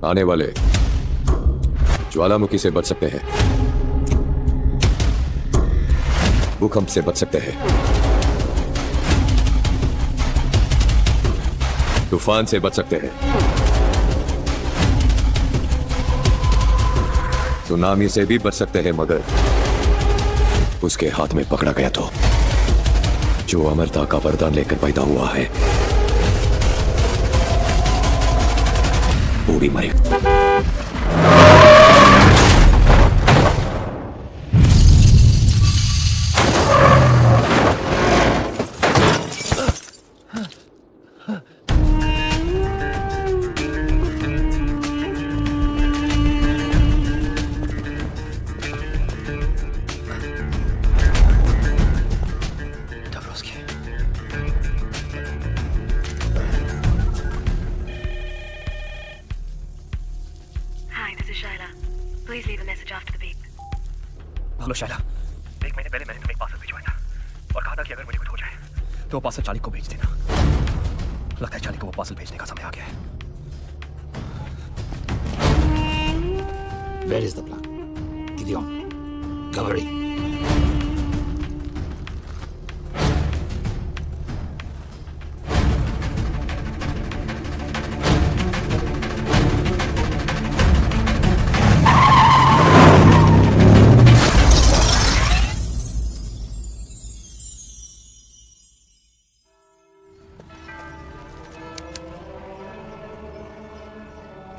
आने वाले ज्वालामुखी से बच सकते हैं, भूकंप से बच सकते हैं, तूफान से बच सकते हैं, सुनामी से भी बच सकते हैं, मगर उसके हाथ में पकड़ा गया तो जो अमरता का वरदान लेकर पैदा हुआ है वो भी मरेगा। हेलो शायला, 1 महीने पहले मैंने तुम्हें एक पार्सल भिजवाया था और कहा था कि अगर मुझे कुछ हो जाए तो वो पार्सल चार्ली को भेज देना। लगता है चार्ली को वो पार्सल भेजने का समय आ गया है। Where is the plan? Gideon, Cavalry.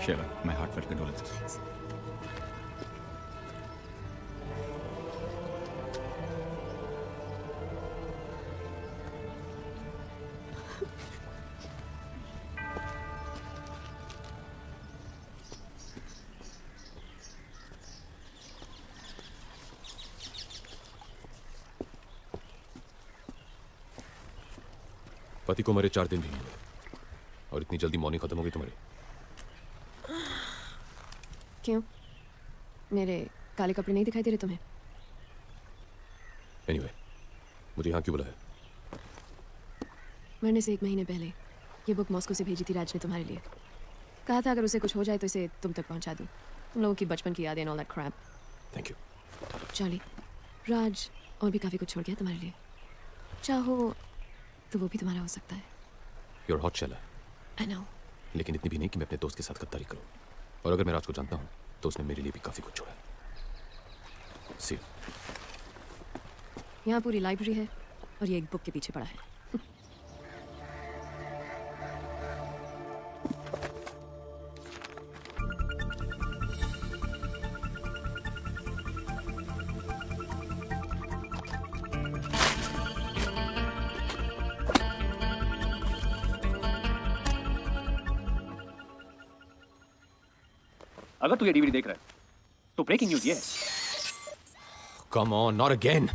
Shayla, my heartfelt condolences. पति को मरे 4 दिन भी नहीं हुए और इतनी जल्दी मौनी खत्म हो गई तुम्हारी। क्यों? मेरे काले कपड़े नहीं दिखाई दे रहे तुम्हें? Anyway, मुझे यहाँ क्यों बुलाया? मरने से 1 महीने पहले ये बुक मॉस्को से भेजी थी राज ने तुम्हारे लिए। कहा था अगर उसे कुछ हो जाए तो इसे तुम तक पहुंचा दूं। तुम लोगों की बचपन की यादें and all that crap। Thank you. Charlie, Raj और भी काफी कुछ छोड़ गया तुम्हारे लिए। चाहो तो वो भी तुम्हारा हो सकता है। You're hot, Shayla. I know. लेकिन इतनी भी नहीं कि मैं अपने दोस्त के साथ गद्दारी करूं। और अगर मैं राज को जानता हूं तो उसने मेरे लिए भी काफी कुछ छोड़ा है। See. यहाँ पूरी लाइब्रेरी है और ये एक बुक के पीछे पड़ा है। अगर तू ये डीवीडी देख रहा है तो ब्रेकिंग न्यूज़ ये है। Come on, not again.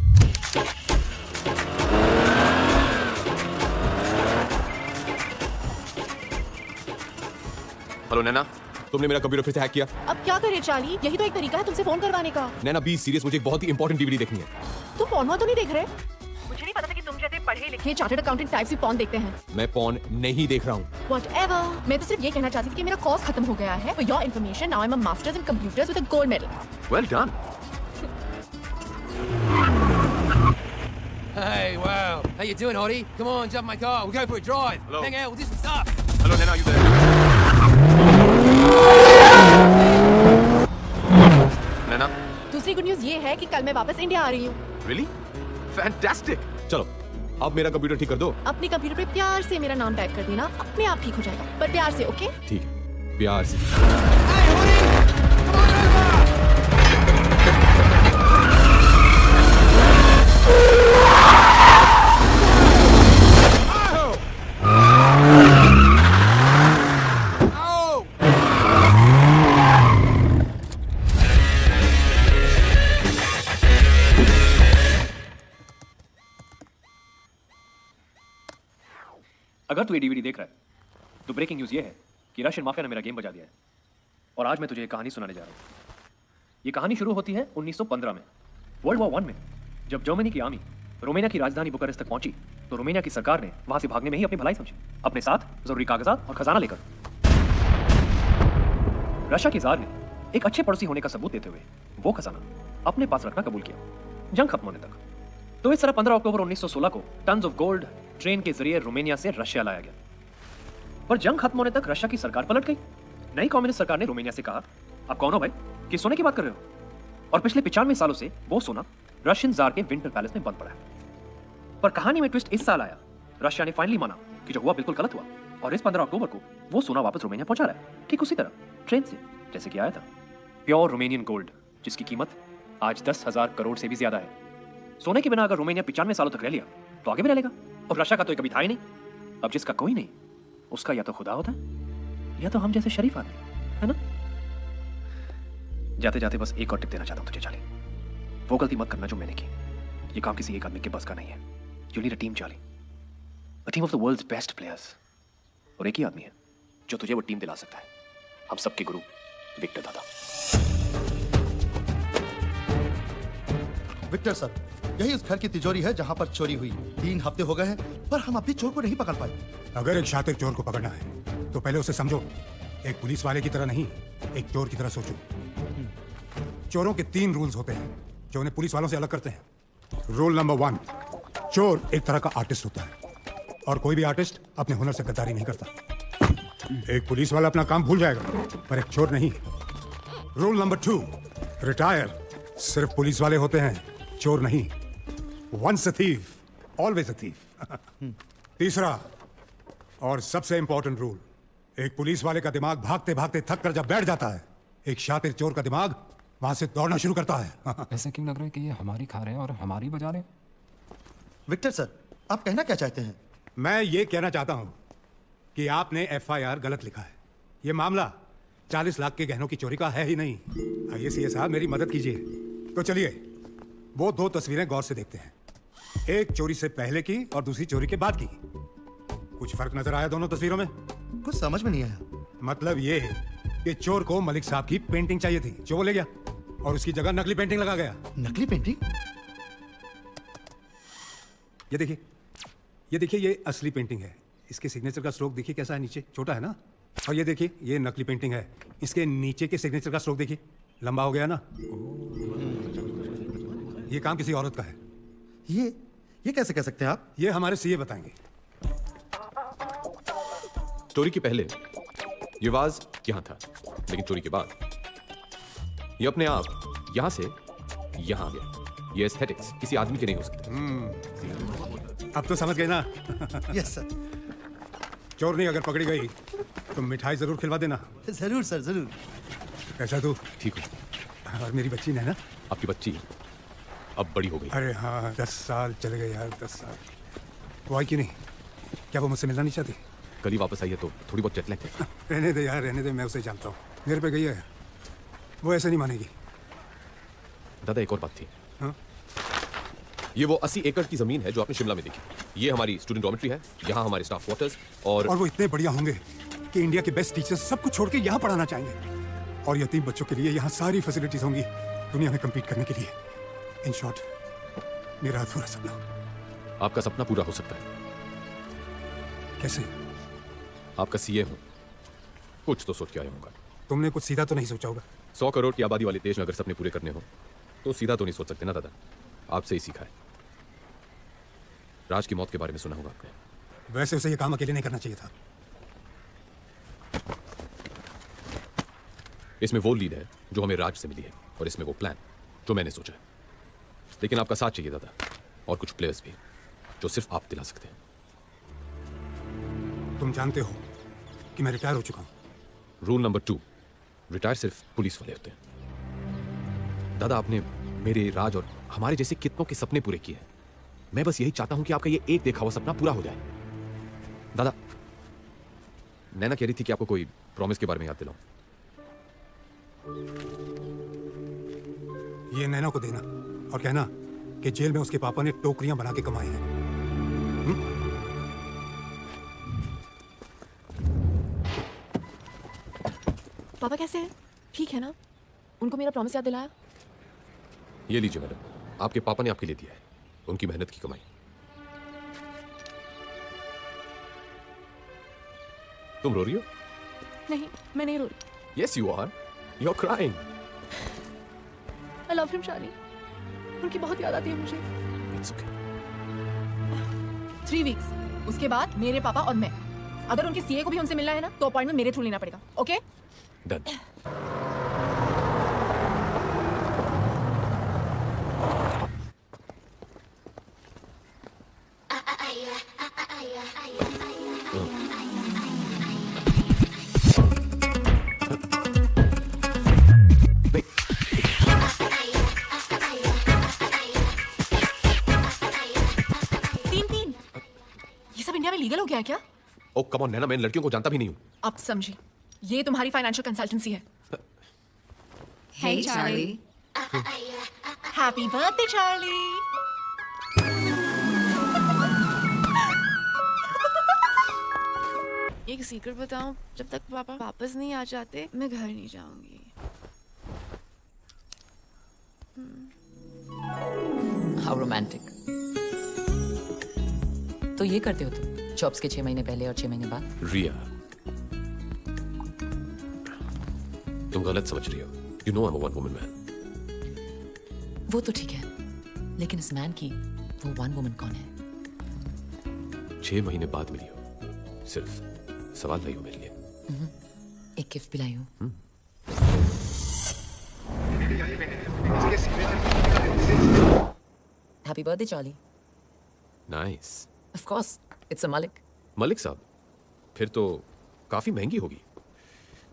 Hello Naina, तुमने मेरा कंप्यूटर फिर से हैक किया। अब क्या करे चार्ली, यही तो एक तरीका है तुमसे फोन करवाने का। नैना बी सीरियस, मुझे एक बहुत ही इंपॉर्टेंट डीवीडी देखनी है। तुम पॉर्न तो नहीं देख रहे? मुझे नहीं पता था कि तुम जैसे पढ़े लिखे चार्टर्ड अकाउंटेंट टाइप से पॉर्न देखते हैं। मैं पॉर्न नहीं देख रहा हूँ। Whatever, मैं तो सिर्फ ये कहना चाहती थी कि मेरा कोर्स खत्म हो गया है। For your information, now I'm a master's in computers with a gold medal. Well done. Hey, wow. How you doing, Hottie? Come on, jump in my car. We'll go for a drive. Hello. Hang out, we'll do some stuff. Hello, Nana, are you there? नैना, दूसरी good news ये है कि कल मैं वापस India आ रही हूँ। really? Fantastic. चलो, अब मेरा कंप्यूटर ठीक कर दो। अपने कंप्यूटर पे प्यार से मेरा नाम टाइप कर देना, अपने आप ठीक हो जाएगा। पर प्यार से, ओके? ठीक है, प्यार से। Hey, Hottie! Come on over! अगर तू ये डीवीडी देख रहा है तो ब्रेकिंग न्यूज़ ये है कि रशियन माफिया ने मेरा गेम बजा दिया है और आज मैं तुझे एक कहानी सुनाने जा रहा हूँ। ये कहानी शुरू होती है 1915 में, वर्ल्ड वॉर 1 में, जब जर्मनी की आर्मी रोमेनिया की राजधानी बुखारेस्ट तक पहुंची तो रोमेनिया की सरकार ने वहां से भागने में ही अपनी भलाई समझी, अपने साथ जरूरी कागजात और खजाना लेकर। रशिया के जार ने एक अच्छे पड़ोसी होने का सबूत देते हुए वो खजाना अपने पास रखना कबूल किया जंग खत्म होने तक। तो इस तरह 15 अक्टूबर 1916 को टन्स ऑफ गोल्ड ट्रेन के जरिए रोमानिया से रशिया लाया गया। पर जंग खत्म होने तक रशिया की सरकार पलट गई। नई कम्युनिस्ट सरकार ने रोमानिया से कहा, आप कौन हो भाई, किस सोने की बात कर रहे हो? और पिछले 95 सालों से वो सोना रशियन जार के विंटर पैलेस में बंद पड़ा है। पर कहानी में ट्विस्ट इस साल आया। रशिया ने फाइनली माना कि जो हुआ बिल्कुल गलत हुआ और इस 15 अक्टूबर को वो सोना वापस रोमानिया पहुंचा रहा है, ठीक उसी तरह ट्रेन से जैसे कि आया था। प्योर रोमानियन गोल्ड जिसकी कीमत आज 10,000 करोड़ से भी ज्यादा है। सोने के बिना अगर रोमानिया 95 सालों तक रह लिया तो आगे भी रह लेगा। और रशिया का तो कभी था ही नहीं। अब जिसका कोई नहीं उसका या तो खुदा होता है या तो हम जैसे शरीफ आदमी, है ना? जाते जाते बस एक और टिप देना चाहता हूं तुझे चार्ली, वो गलती मत करना जो मैंने की। ये काम किसी एक आदमी के बस का नहीं है। You need a team Charlie, a team of the world's best players. और एक ही आदमी है जो तुझे वो टीम दिला सकता है, हम सबके गुरु विक्टर दादा। विक्टर सर, यही उस घर की तिजोरी है जहां पर चोरी हुई। 3 हफ्ते हो गए हैं पर हम अभी चोर को नहीं पकड़ पाए। अगर एक शातिर चोर को पकड़ना है तो पहले उसे समझो। एक पुलिस वाले की तरह नहीं, एक चोर की तरह सोचो। चोरों के 3 रूल्स होते हैं जो उन्हें पुलिस वालों से अलग करते हैं। रूल नंबर 1, चोर एक तरह का आर्टिस्ट होता है और कोई भी आर्टिस्ट अपने हुनर से गद्दारी नहीं करता। एक पुलिस वाला अपना काम भूल जाएगा पर एक चोर नहीं। रूल नंबर 2, रिटायर सिर्फ पुलिस वाले होते हैं, चोर नहीं। Once a thief, always a thief. तीसरा और सबसे इंपॉर्टेंट रूल, एक पुलिस वाले का दिमाग भागते भागते थक कर जब बैठ जाता है, एक शातिर चोर का दिमाग वहां से दौड़ना शुरू करता है। ऐसा क्यों लग रहा है कि ये हमारी खा रहे हैं और हमारी बजा रहे हैं? विक्टर सर, आप कहना क्या चाहते हैं? मैं ये कहना चाहता हूं कि आपने FIR गलत लिखा है। ये मामला 40 लाख के गहनों की चोरी का है ही नहीं। आइए सीए साहब, मेरी मदद कीजिए। तो चलिए वो 2 तस्वीरें गौर से देखते हैं, एक चोरी से पहले की और दूसरी चोरी के बाद की। कुछ फर्क नजर आया दोनों तस्वीरों में? कुछ समझ में नहीं आया। मतलब ये कि चोर को मलिक साहब की पेंटिंग चाहिए थी जो वो ले गया और उसकी जगह नकली पेंटिंग लगा गया। नकली पेंटिंग? ये देखिए ये असली पेंटिंग है। इसके सिग्नेचर का स्ट्रोक देखिए कैसा है, नीचे छोटा है ना। और ये देखिए ये नकली पेंटिंग है, इसके नीचे के सिग्नेचर का स्ट्रोक देखिए, लंबा हो गया ना। ये काम किसी औरत का है। ये कैसे कह सकते हैं आप? ये हमारे सीए बताएंगे। चोरी के पहले ये वाज यहां था, लेकिन चोरी के बाद ये अपने आप यहां से यहां आ गया। ये एस्थेटिक्स किसी आदमी के नहीं हो सकते। अब तो समझ गए ना? Yes sir. चोरनी अगर पकड़ी गई तो मिठाई जरूर खिलवा देना। जरूर सर, जरूर। कैसा तू? ठीक हो? और मेरी बच्ची नैना? आपकी बच्ची अब बड़ी हो गई। अरे हाँ, 10 साल चले गए यार, 10 साल। वो आई क्यों नहीं? क्या वो मुझसे मिलना नहीं चाहती? कल ही वापस आई है तो थोड़ी बहुत जेट लैग है। रहने दे यार, रहने दे, मैं उसे जानता हूँ। मेरे पे गई है, वो ऐसे नहीं मानेगी। दादा एक और बात थी। हाँ? ये वो 80 एकड़ की जमीन है जो आपने शिमला में देखी। ये हमारी स्टूडेंट डॉर्मेट्री है, यहाँ हमारे स्टाफ क्वार्टर्स और वो इतने बढ़िया होंगे कि इंडिया के बेस्ट टीचर्स सब कुछ छोड़ के यहाँ पढ़ाना चाहेंगे और यतीम बच्चों के लिए यहाँ सारी फैसिलिटीज होंगी दुनिया में कम्पीट करने के लिए। इन शॉर्ट, मेरा अधूरा सपना। आपका सपना पूरा हो सकता है। कैसे? आपका सीए हूं, कुछ तो सोच के आया होगा। तुमने कुछ सीधा तो नहीं सोचा होगा? 100 करोड़ की आबादी वाले देश में अगर सपने पूरे करने हो तो सीधा तो नहीं सोच सकते ना दादा। आपसे ही सीखा है। राज की मौत के बारे में सुना होगा आपने। वैसे उसे ये काम अकेले नहीं करना चाहिए था। इसमें वो लीड है जो हमें राज से मिली है और इसमें वो प्लान जो मैंने सोचा है। लेकिन आपका साथ चाहिए दादा, और कुछ प्लेयर्स भी जो सिर्फ आप दिला सकते हैं। तुम जानते हो कि मैं रिटायर हो चुका हूं। रूल नंबर 2, रिटायर सिर्फ पुलिस वाले होते हैं। दादा आपने मेरे, राज और हमारे जैसे कितनों के सपने पूरे किए हैं। मैं बस यही चाहता हूं कि आपका ये एक देखा हुआ सपना पूरा हो जाए। दादा, नैना कह रही थी कि आपको कोई प्रॉमिस के बारे में याद दिलाऊं। ये नैना को देना और कहना कि जेल में उसके पापा ने टोकरियां बना के कमाई हैं। पापा कैसे हैं? ठीक है ना? उनको मेरा प्रॉमिस याद दिलाया? ये लीजिए मैडम, आपके पापा ने आपके लिए दिया है, उनकी मेहनत की कमाई। तुम रो रही हो? नहीं, मैं नहीं रो रही। Yes you are. You're crying. I love him, Charlie. उनकी बहुत याद आती है मुझे। It's okay. 3 weeks। उसके बाद मेरे पापा और मैं। अगर उनके सीए को भी उनसे मिलना है ना, तो अपॉइंटमेंट मेरे थ्रू लेना पड़ेगा। ओके? Done. तीन। ये सब इंडिया में लीगल हो गया है क्या? Oh, come on, नैना, मैं इन लड़कियों को जानता भी नहीं हूँ। अब समझी। ये तुम्हारी फाइनेंशियल कंसल्टेंसी है। Hey, Charlie. Happy birthday Charlie. एक सीक्रेट बताऊं, जब तक पापा वापस नहीं आ जाते मैं घर नहीं जाऊंगी। How romantic. तो ये करते हो तुम जॉब्स के 6 महीने पहले और 6 महीने बाद? रिया, तुम गलत समझ रही हो। You know I'm a one woman man. वो तो ठीक है, लेकिन इस मैन की वो वन वुमन कौन है? 6 महीने बाद मिली हो, सिर्फ सवाल नहीं हो मेरे लिए। एक गिफ्ट भी लाई हूँ। Happy birthday Charlie. Nice. Of course, it's a Malik. Malik साहब, फिर तो काफी महंगी होगी।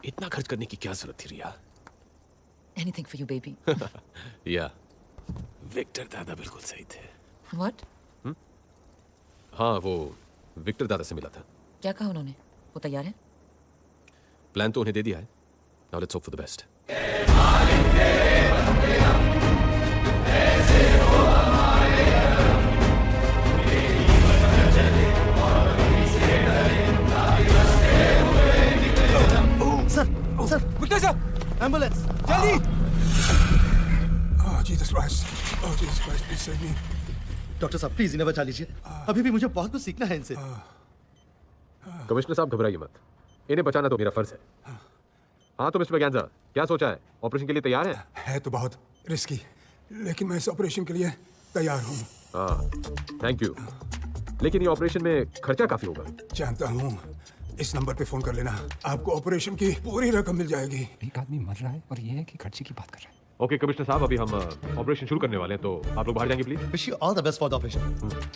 इतना खर्च करने की क्या जरूरत थी Riya? Anything for you baby. या विक्टर दादा बिल्कुल सही थे। व्हाट? हाँ, वो विक्टर दादा से मिला था। क्या कहा उन्होंने? वो तैयार है? प्लान तो उन्हें दे दिया है। Now let's hope for the best. Sir, Victor साहब, एम्बुलेंस जल्दी! Oh, Jesus Christ. Oh, Jesus Christ, please save me. Doctor साहब प्लीज इन्हें बचा लीजिए। अभी भी मुझे बहुत कुछ सीखना है इनसे। कमिश्नर साहब, घबराइए मत। इन्हें बचाना तो मेरा फर्ज है। हाँ तो मिस्टर मैकेंजा, क्या सोचा है? ऑपरेशन के लिए तैयार है तो बहुत रिस्की, लेकिन मैं इस ऑपरेशन के लिए तैयार हूँ। हाँ, थैंक यू। लेकिन ये ऑपरेशन में खर्चा काफी होगा। जानता हूँ। इस नंबर पे फोन कर लेना, आपको ऑपरेशन की पूरी रकम मिल जाएगी। एक आदमी मर रहा है और ये है कि खर्चे की बात कर रहा है। ओके कमिश्नर साहब, अभी हम ऑपरेशन शुरू करने वाले हैं, तो आप लोग बाहर जाएंगे please. Wish you all the best for the operation.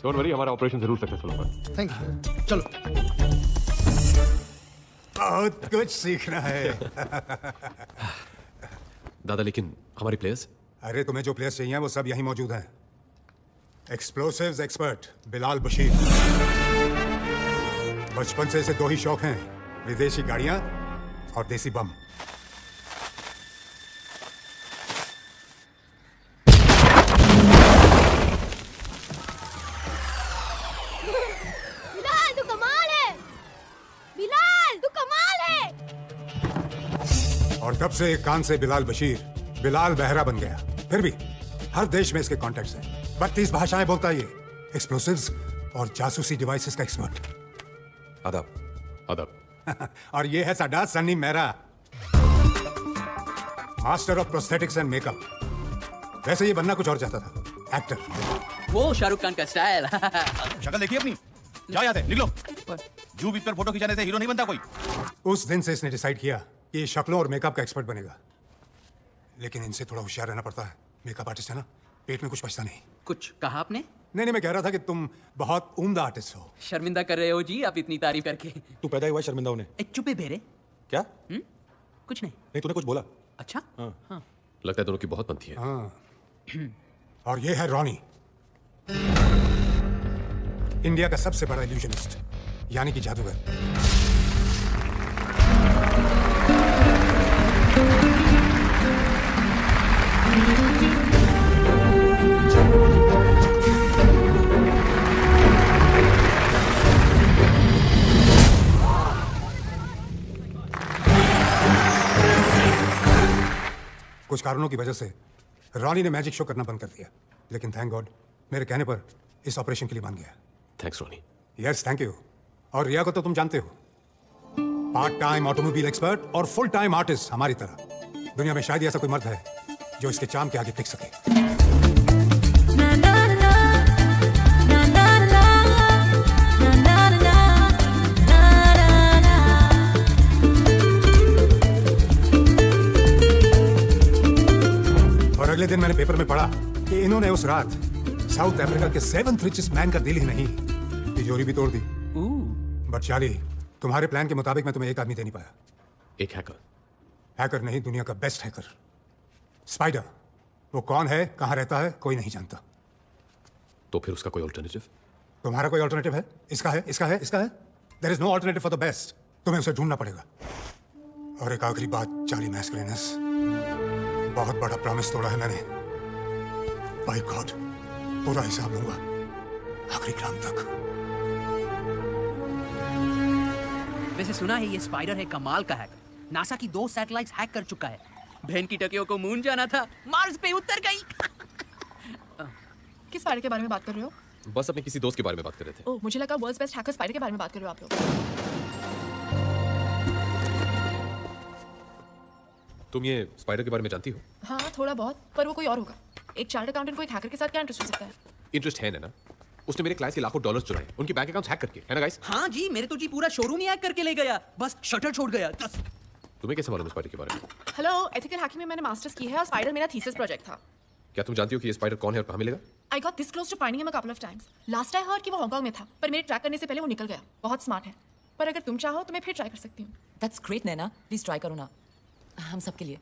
Don't worry, हमारा ऑपरेशन जरूर सक्सेसफुल होगा। Thank you. चलो। बहुत कुछ सीखना है। दादा, लेकिन हमारे प्लेयर्स? अरे तुम्हें जो प्लेयर्स चाहिए वो सब यहीं मौजूद हैं। Explosives expert Bilal Bashir. बचपन से इसे 2 ही शौक हैं, विदेशी गाड़ियां और देसी बम। बिलाल तू कमाल है। बिलाल तू कमाल है। और तब से एक कान से बिलाल बशीर बिलाल बहरा बन गया। फिर भी हर देश में इसके कॉन्टैक्ट्स हैं। 32 भाषाएं बोलता है ये। एक्सप्लोसिव्स और जासूसी डिवाइसेस का एक्सपर्ट। आदाब। आदाब। और ये है साडा Sunny Mehra, master of prosthetics and makeup. वैसे ये बनना कुछ और चाहता था, एक्टर। वो शाहरुख खान का स्टाइल। शक्ल देखिए अपनी। जाओ यहाँ से, निकलो। जू बीच पर फोटो खिंचाने से हीरो नहीं बनता कोई। उस दिन से इसने डिसाइड किया कि ये शक्लों और मेकअप का एक्सपर्ट बनेगा। लेकिन इनसे थोड़ा होशियार रहना पड़ता है। मेकअप आर्टिस्ट है ना, पेट में कुछ बचता नहीं। कुछ कहा आपने? नहीं, मैं कह रहा था कि तुम बहुत उम्दा आर्टिस्ट हो। शर्मिंदा कर रहे हो जी आप इतनी तारीफ करके। तू पैदा हुआ शर्मिंदा होने। चुपे बेरे। क्या? कुछ नहीं। नहीं, तूने कुछ बोला। अच्छा। हाँ। लगता है दोनों की बहुत बनती है। हाँ। और ये है रॉनी, इंडिया का सबसे बड़ा इल्यूजनिस्ट, यानी कि जादूगर। कुछ कारणों की वजह से रॉनी ने मैजिक शो करना बंद कर दिया, लेकिन थैंक गॉड मेरे कहने पर इस ऑपरेशन के लिए मान गया। Thanks Ronnie. Yes, thank you. और रिया को तो तुम जानते हो, पार्ट टाइम ऑटोमोबाइल एक्सपर्ट और फुल टाइम आर्टिस्ट हमारी तरह। दुनिया में शायद ही ऐसा कोई मर्द है जो इसके चाम के आगे टिक सके। और अगले दिन मैंने पेपर में पढ़ा कि इन्होंने उस रात साउथ अफ्रीका के 7th रिचेस्ट मैन का दिल ही नहीं, तिजोरी भी तोड़ दी। बट चार्ली, तुम्हारे प्लान के मुताबिक मैं तुम्हें एक आदमी दे नहीं पाया। एक हैकर? हैकर नहीं, दुनिया का बेस्ट हैकर, स्पाइडर। वो कौन है, कहां रहता है, कोई नहीं जानता। तो फिर उसका कोई ऑल्टरनेटिव? तुम्हारा कोई ऑल्टरनेटिव है? इसका है, इसका है, इसका है? There is no alternative for the best. तुम्हें उसे ढूंढना पड़ेगा। और एक आखिरी बात चार्ली मैस्कुलिनस, बहुत बड़ा प्रॉमिस तोड़ा है मैंने। बाय गॉड, पूरा हिसाब लूंगा आखिरी ग्राम तक। वैसे सुना है ये स्पाइडर है कमाल का हैकर। नासा की 2 सैटेलाइट्स हैक कर चुका है। बहन की टकियों को मून जाना था, मार्स पे उतर गई। किस स्पाइडर के बारे में बात कर रहे हो? बस अपने किसी दोस्त के बारे में बात कर रहे थे। ओह, मुझे लगा वर्ल्ड्स बेस्ट हैकर स्पाइडर के बारे में बात कर रहे हो आप लोग। तुम ये स्पाइडर के बारे में जानती हो? हाँ, थोड़ा बहुत, पर वो कोई और होगा। एक चार्टर्ड अकाउंटेंट को एक हैकर के साथ क्या इंटरेस्ट हो सकता है? इंटरेस्ट है ना? उसने मेरे क्लाइंट्स के लाखों डॉलर्स चुराए, उनके बैंक अकाउंट्स हैक करके, है ना गाइस? हाँ जी, मेरे तो जी पूरा शोरूम ही हैक करके ले गया, बस शटर छोड़ गया। तुम्हें कैसे मालूम स्पाइडर के बारे में? हेलो, एथिकल हैकिंग में मैंने मास्टर्स की है और स्पाइडर मेरा थीसिस प्रोजेक्ट था। क्या तुम जानती हो कि ये स्पाइडर कौन है और कहाँ मिलेगा? I got this close to finding him a couple of times. Last I heard कि वो हांगकांग में था, पर मेरे ट्रैक करने से पहले वो निकल गया। बहुत स्मार्ट है। पर अगर तुम चाहो तो मैं फिर ट्राई कर सकती हूँ। That's great, Naina. Please try करो ना, हम सब के लिए।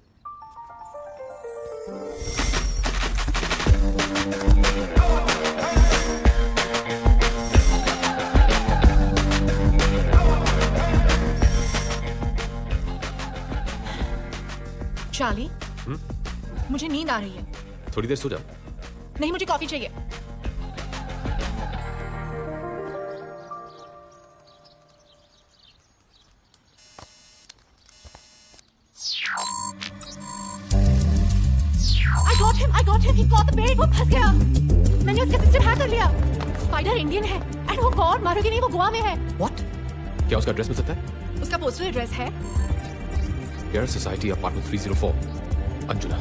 चार्ली, मुझे नींद आ रही है। थोड़ी देर सो जाओ। नहीं, मुझे कॉफी चाहिए। I got him. He caught the bait. वो फंस गया। मैंने उसका सिस्टम हैक कर लिया। स्पाइडर इंडियन है, एंड वो गॉड मारोगे नहीं, वो गोवा में है। What? क्या उसका एड्रेस मिल सकता है? उसका पोस्टल एड्रेस है Air Society Apartment 304, Anjuna.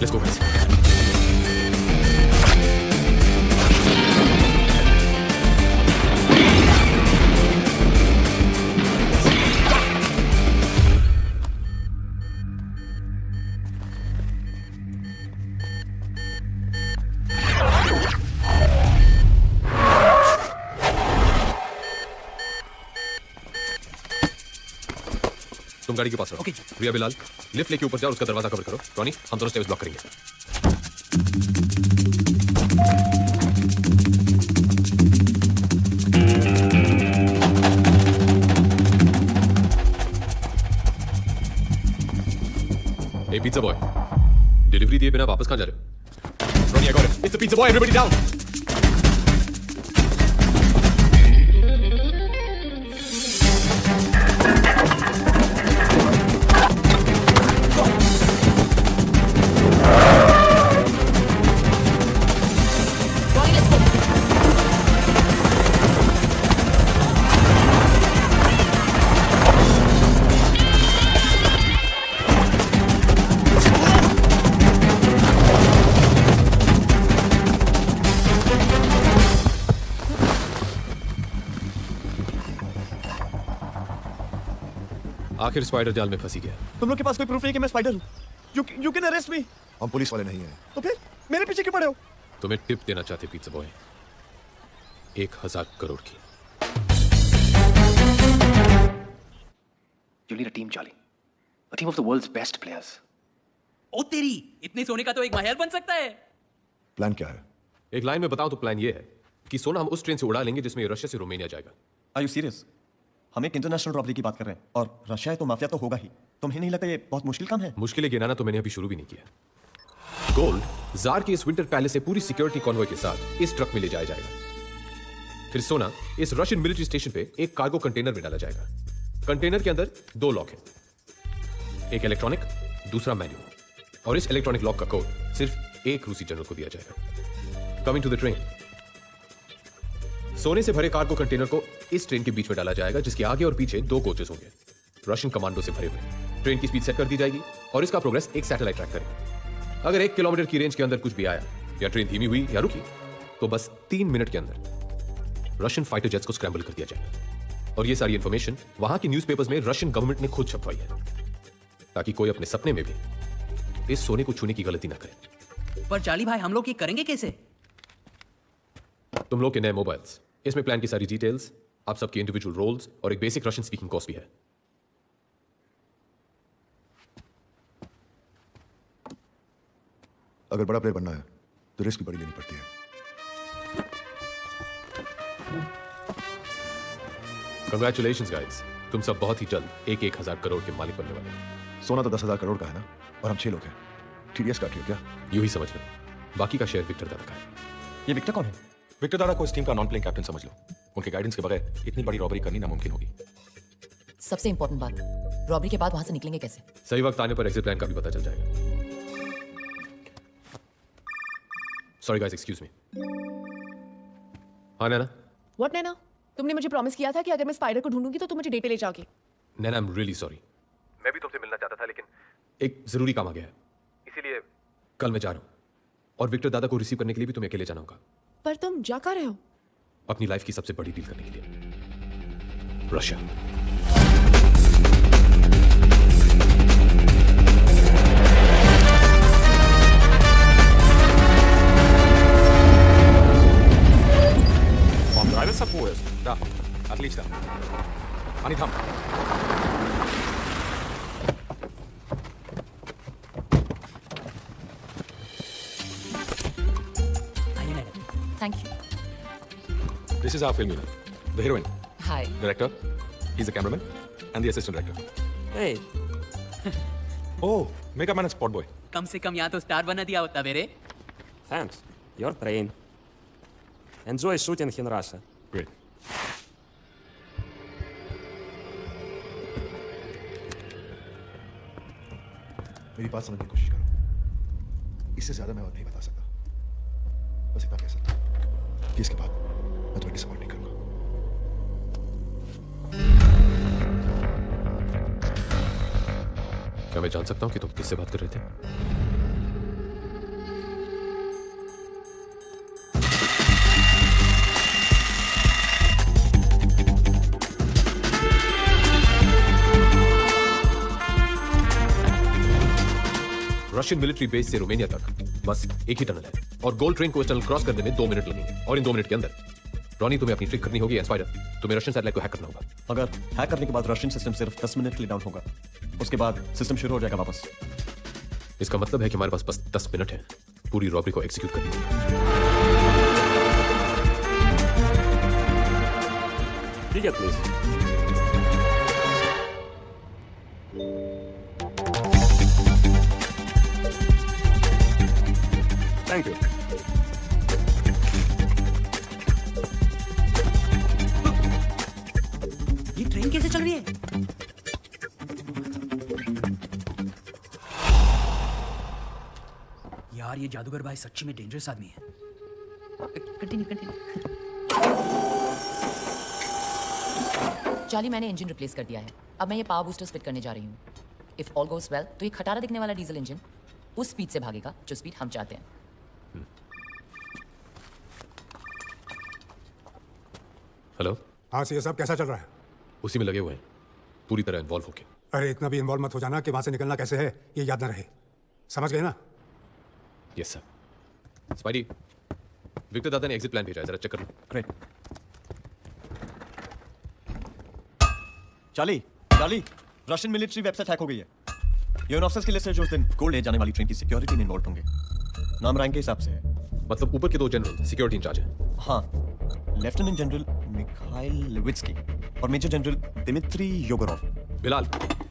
Let's go, guys. तुम गाड़ी के पास रहो। ओके। रिया बिलाल, लिफ्ट लेके ऊपर जाओ, उसका दरवाजा कवर करो। टॉनी, हम दोनों स्टेप्स ब्लॉक करेंगे। ए पिज्जा बॉय, डिलीवरी दिए बिना वापस कहां जा रहे हो? Tony, I got it. It's a pizza boy, everybody down. आखिर स्पाइडर जाल में फंसी गया। तुम लोग के पास कोई प्रूफ नहीं कि मैं स्पाइडर हूँ? You can arrest me. हम पुलिस वाले नहीं हैं। तो फिर मेरे पीछे क्यों पड़े हो? तुम्हें टिप देना चाहते पिज्जा बॉय, 1000 करोड़ की। You need a team, Charlie. A team of the world's best players. ओ तेरी, इतने सोने का तो एक महल बन सकता है। प्लान क्या है? एक लाइन में बताऊं तो प्लान ये है कि सोना हम उस ट्रेन से उड़ा लेंगे जिसमें ये रशिया से रोमानिया जाएगा। Are you serious? हम एक इंटरनेशनल रॉबरी की बात कर रहे हैं और रशिया है तो माफिया तो होगा ही। तुम्हें नहीं लगता ये बहुत मुश्किल काम है? मुश्किल है गिनाना तो मैंने अभी शुरू भी नहीं किया। गोल्ड जार के इस विंटर पैलेस से पूरी सिक्योरिटी कॉन्वॉय के साथ इस ट्रक में ले जाया जाएगा। फिर सोना इस रशियन मिलिट्री स्टेशन पे एक कार्गो कंटेनर में डाला जाएगा। कंटेनर के अंदर 2 लॉक हैं, एक इलेक्ट्रॉनिक, दूसरा मैनुअल। और इस इलेक्ट्रॉनिक लॉक का कोड सिर्फ एक रूसी जनरल को दिया जाएगा। कमिंग टू द ट्रेन, सोने से भरे कार्गो कंटेनर को इस ट्रेन के बीच में डाला जाएगा, जिसके आगे और पीछे 2 कोचेस होंगे, रशियन कमांडो से भरे हुए। ट्रेन की स्पीड सेट कर दी जाएगी और इसका प्रोग्रेस एक सैटेलाइट ट्रैक करेगा। अगर 1 किलोमीटर की रेंज के अंदर कुछ भी आया या ट्रेन धीमी हुई या रुकी तो बस 3 मिनट के अंदर रशियन फाइटर जेट्स को स्क्रैम्बल कर दिया जाएगा। और ये सारी इंफॉर्मेशन वहां की न्यूज़पेपर्स में रशियन गवर्नमेंट ने खुद छपवाई है ताकि कोई अपने सपने में भी इस सोने को छूने की गलती ना करे। पर चार्ली भाई हम लोग ये करेंगे कैसे? तुम लोग के नए मोबाइल्स, इसमें प्लान की सारी डिटेल्स, आप सबके इंडिविजुअल रोल्स और एक बेसिक रशियन स्पीकिंग कोर्स भी है। अगर बड़ा प्लेयर बनना है तो रिस्क भी बड़ी लेनी पड़ती है। कंग्रेचुलेशंस गाइस, तुम सब बहुत ही जल्द 1,000 करोड़ के मालिक बनने वाले हो। सोना तो 10,000 करोड़ का है ना, और हम 6 लोग हैं। TDS काट लियो क्या? यूं ही समझ लो, बाकी का शेयर विक्टर दादा का है। ये विक्टर कौन है? विक्टर दादा को इस टीम का नॉन प्लेइंग कैप्टन समझ लो। उनके गाइडेंस के बगैर इतनी बड़ी रॉबरी करनी नामुमकिन होगी। सबसे इंपॉर्टेंट बात, रॉबरी के बाद वहां से निकलेंगे कैसे? सही वक्त आने पर एग्जिट प्लान का भी पता चल जाएगा। Sorry guys, excuse me. हाँ नैना। व्हाट नैना? तुमने मुझे प्रॉमिस किया था कि अगर मैं स्पाइडर को ढूंढूंगी तो तुम मुझे डेट पे ले जाओगी। नैना, आई एम रियली सॉरी। मैं भी तुमसे मिलना चाहता था लेकिन एक जरूरी काम आ गया है, इसीलिए कल मैं जा रहा हूँ। और विक्टर दादा को रिसीव करने के लिए भी तुम्हें अकेले जाना होगा। पर तुम जा कहाँ रहे हो? अपनी लाइफ की सबसे बड़ी डील करने के लिए, Russia. Вам нравится поезд? Да. Отлично. Анитам. Thank you. This is our film unit. The heroine, Hi. director, he's the cameraman, and the assistant director. Hey. Oh, makeup man and spot boy. कम से कम यहाँ तो स्टार बना दिया होता मेरे। Thanks. Your train. Enjoy shooting in Russia. Great. मेरी बात समझने की कोशिश करो। इससे ज्यादा मैं और नहीं बता सकता। बस इतना कह सकता हूं कि इसके बाद मैं तुम्हें डिसअपॉइंट नहीं करूंगा। क्या मैं जान सकता हूं कि तुम किससे बात कर रहे थे? रशियन मिलिट्री बेस से रोमानिया तक बस एक ही टनल है और गोल्ड ट्रेन को इस टनल क्रॉस करने में 2 मिनट लगेंगे। और इन 2 मिनट के अंदर रॉनी तुम्हें अपनी ट्रिक करनी होगी। स्पाइडर, तुम्हें रशियन सैटेलाइट को हैक करना होगा। अगर हैक करने के बाद रशियन सिस्टम सिर्फ 10 मिनट के लिए डाउन होगा, उसके बाद सिस्टम शुरू हो जाएगा वापस। इसका मतलब है कि हमारे पास बस 10 मिनट है पूरी रॉबरी को एग्जीक्यूट करने के लिए। ठीक है, प्लीज। Thank you. ये ट्रेन कैसे चल रही है? यार ये जादूगर भाई सच्ची में डेंजरस आदमी है। कंटिन्यू। चार्ली, मैंने इंजन रिप्लेस कर दिया है। अब मैं ये पावर बूस्टर्स फिट करने जा रही हूँ। इफ ऑल गोस वेल तो ये खटारा दिखने वाला डीजल इंजन उस स्पीड से भागेगा जो स्पीड हम चाहते हैं। हेलो। हाँ सीए साहब, कैसा चल रहा है? उसी में लगे हुए हैं, पूरी तरह इन्वॉल्व होके। अरे इतना भी इन्वॉल्व मत हो जाना कि वहां से निकलना कैसे है ये याद ना रहे। समझ गए ना? Yes sir. स्पाइडी, विक्टर दादा ने एग्जिट प्लान भेजा है, जरा चेक कर लो। Great. Charlie, Russian military website hack हो गई है। ये उन ऑफिसर्स की लिस्ट है जो उस दिन गोल्ड ले जाने वाली ट्रेन की सिक्योरिटी में इन्वॉल्व होंगे। नाम रैंक के हिसाब से है। मतलब ऊपर के 2 जनरल सिक्योरिटी इंचार्ज हैं। हाँ, लेफ्टिनेंट जनरल मिखाइल लेविट्स्की और मेजर जनरल दिमित्री योगोरोव। बिलाल,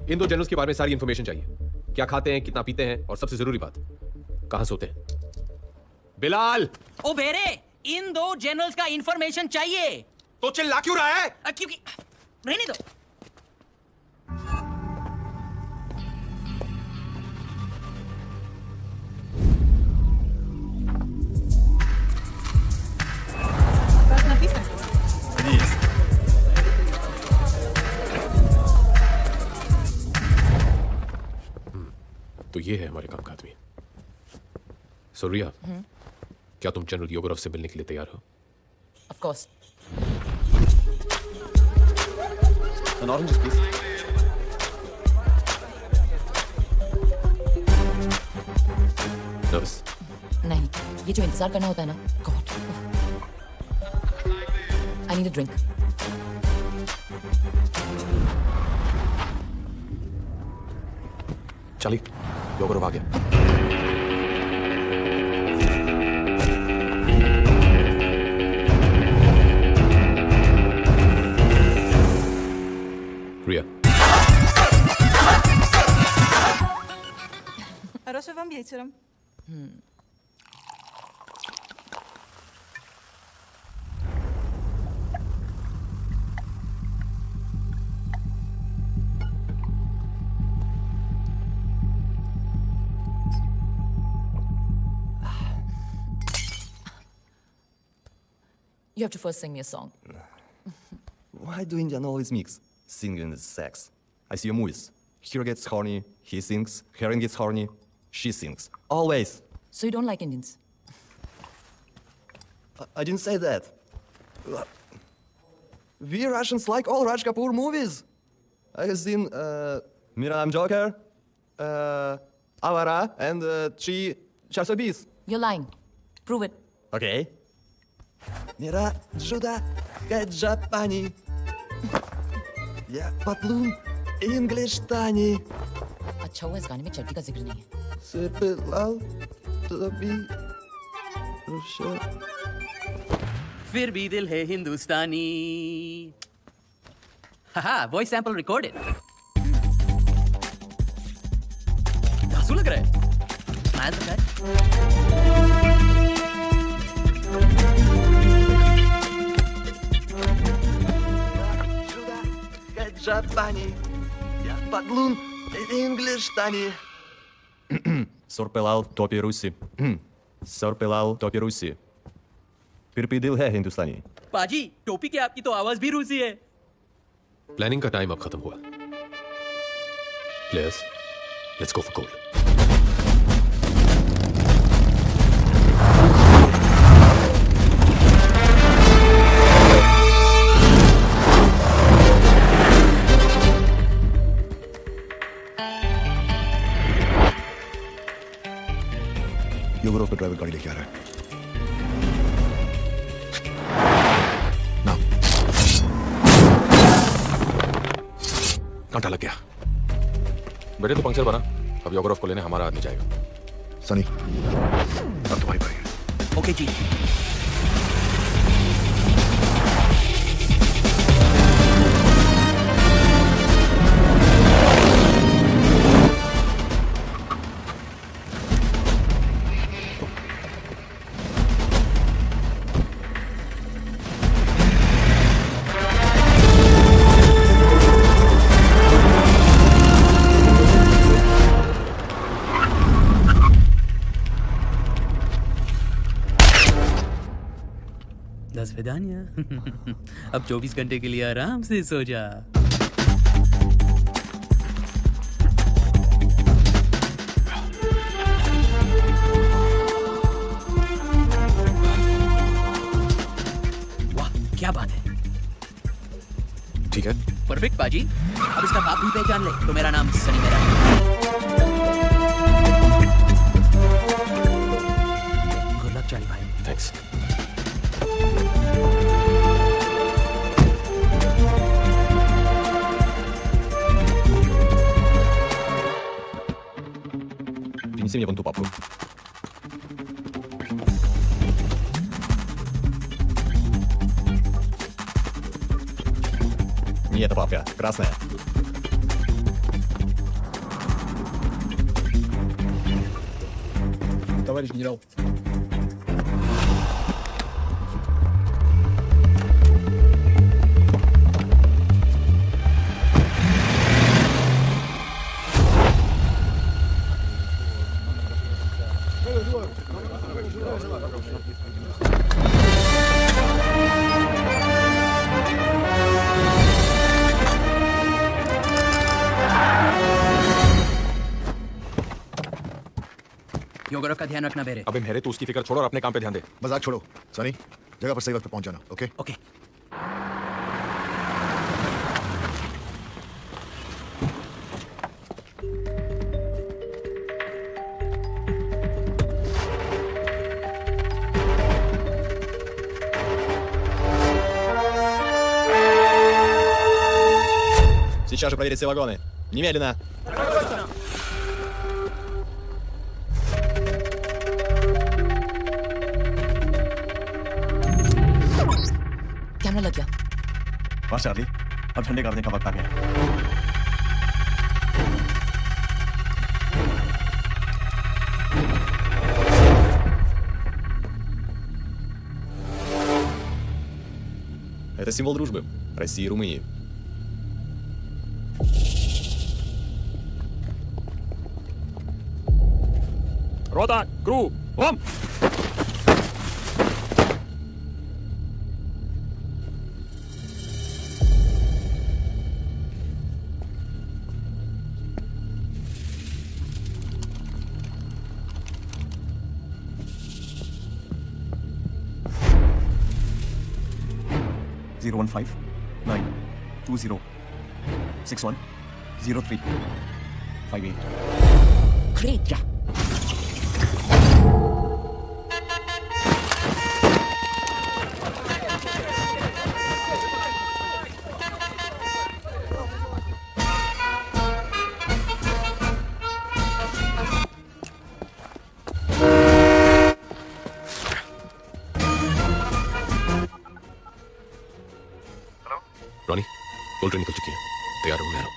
इन 2 जनरल्स के बारे में सारी इंफॉर्मेशन चाहिए। क्या खाते हैं, कितना पीते हैं, और सबसे जरूरी बात, कहां सोते हैं। बिलाल। ओ बेरे, इन 2 जनरल्स का इंफॉर्मेशन चाहिए। तो चिल्ला क्यों रहा है? क्योंकि रहने दो। तो ये है हमारे काम का आदमी। सो रिया, क्या तुम जनरल योगोरोव से मिलने के लिए तैयार हो? Of course. An orange, please. Nervous? नहीं, ये जो इंतजार करना होता है ना, God. I need a drink. चाली, योगोरोव आ गया। Ria. Хорошего вам вечера. You have to first sing me a song. Why do Indian always mix? Singing is sex. I see your movies. Hero gets horny, he sings. Heroine gets horny, she sings. Always. So you don't like Indians? I didn't say that. We Russians like all Raj Kapoor movies. I have seen Miram Joker, Avara, and Three Chasobis. You're lying. Prove it. Okay. Mira Juda Japani. Yeah, Patlum English Tani. अच्छा हुआ इस गाने में चड्डी का जिक्र नहीं है। Sepilal Tabi Rusha. फिर भी दिल है हिंदुस्तानी। हाहा, वॉइस सैंपल रिकॉर्डेड। धांसू लग रहा है। स्माइल तो कर। Japani. Yeah, Patlum English Tani. Sorpelal Topi Rusi. Sorpelal Topi Rusi. फिर भी दिल है हिंदुस्तानी। पाजी, टोपी के आपकी तो आवाज भी रूसी है। प्लानिंग का टाइम अब खत्म हुआ। Players, let's go for gold. Yegorov का ड्राइवर गाड़ी लेके आ रहा है। कांटा लग गया। बेटे तो पंक्चर बना। अब योगोरोव को लेने हमारा आदमी जाएगा। सनी, अब तुम्हारी बारी है। ओके जी। विदानिया। अब 24 घंटे के लिए आराम से सो जा। वाह, क्या बात है। ठीक है, परफेक्ट बाजी। अब इसका बाप भी पहचान ले तो मेरा नाम सनी मेरा है। गुड लक चाली भाई। थैंक्स। Принеси мне вон ту папку. Не эта папка, красная. Товарищ генерал. योगरफ का ध्यान रखना बेरे। अबे मेरे तो उसकी फिक्र छोड़ो और अपने काम पे ध्यान दे। मजाक छोड़ो सनी, जगह पर सही वक्त पे पहुंच जाना। Okay okay. Сейчас же проверить все вагоны. Немедленно. कैमरा लग गया। बस चार्ली, अब झंडे गाड़ने का वक्त आ गया। Это символ дружбы России и Румынии. Рота, кру, вам! Zero 15 9 20 61 03 58. Great. Yeah. Ronnie, gold train निकल चुकी है। तैयार हो, मैं आ रहा हूं।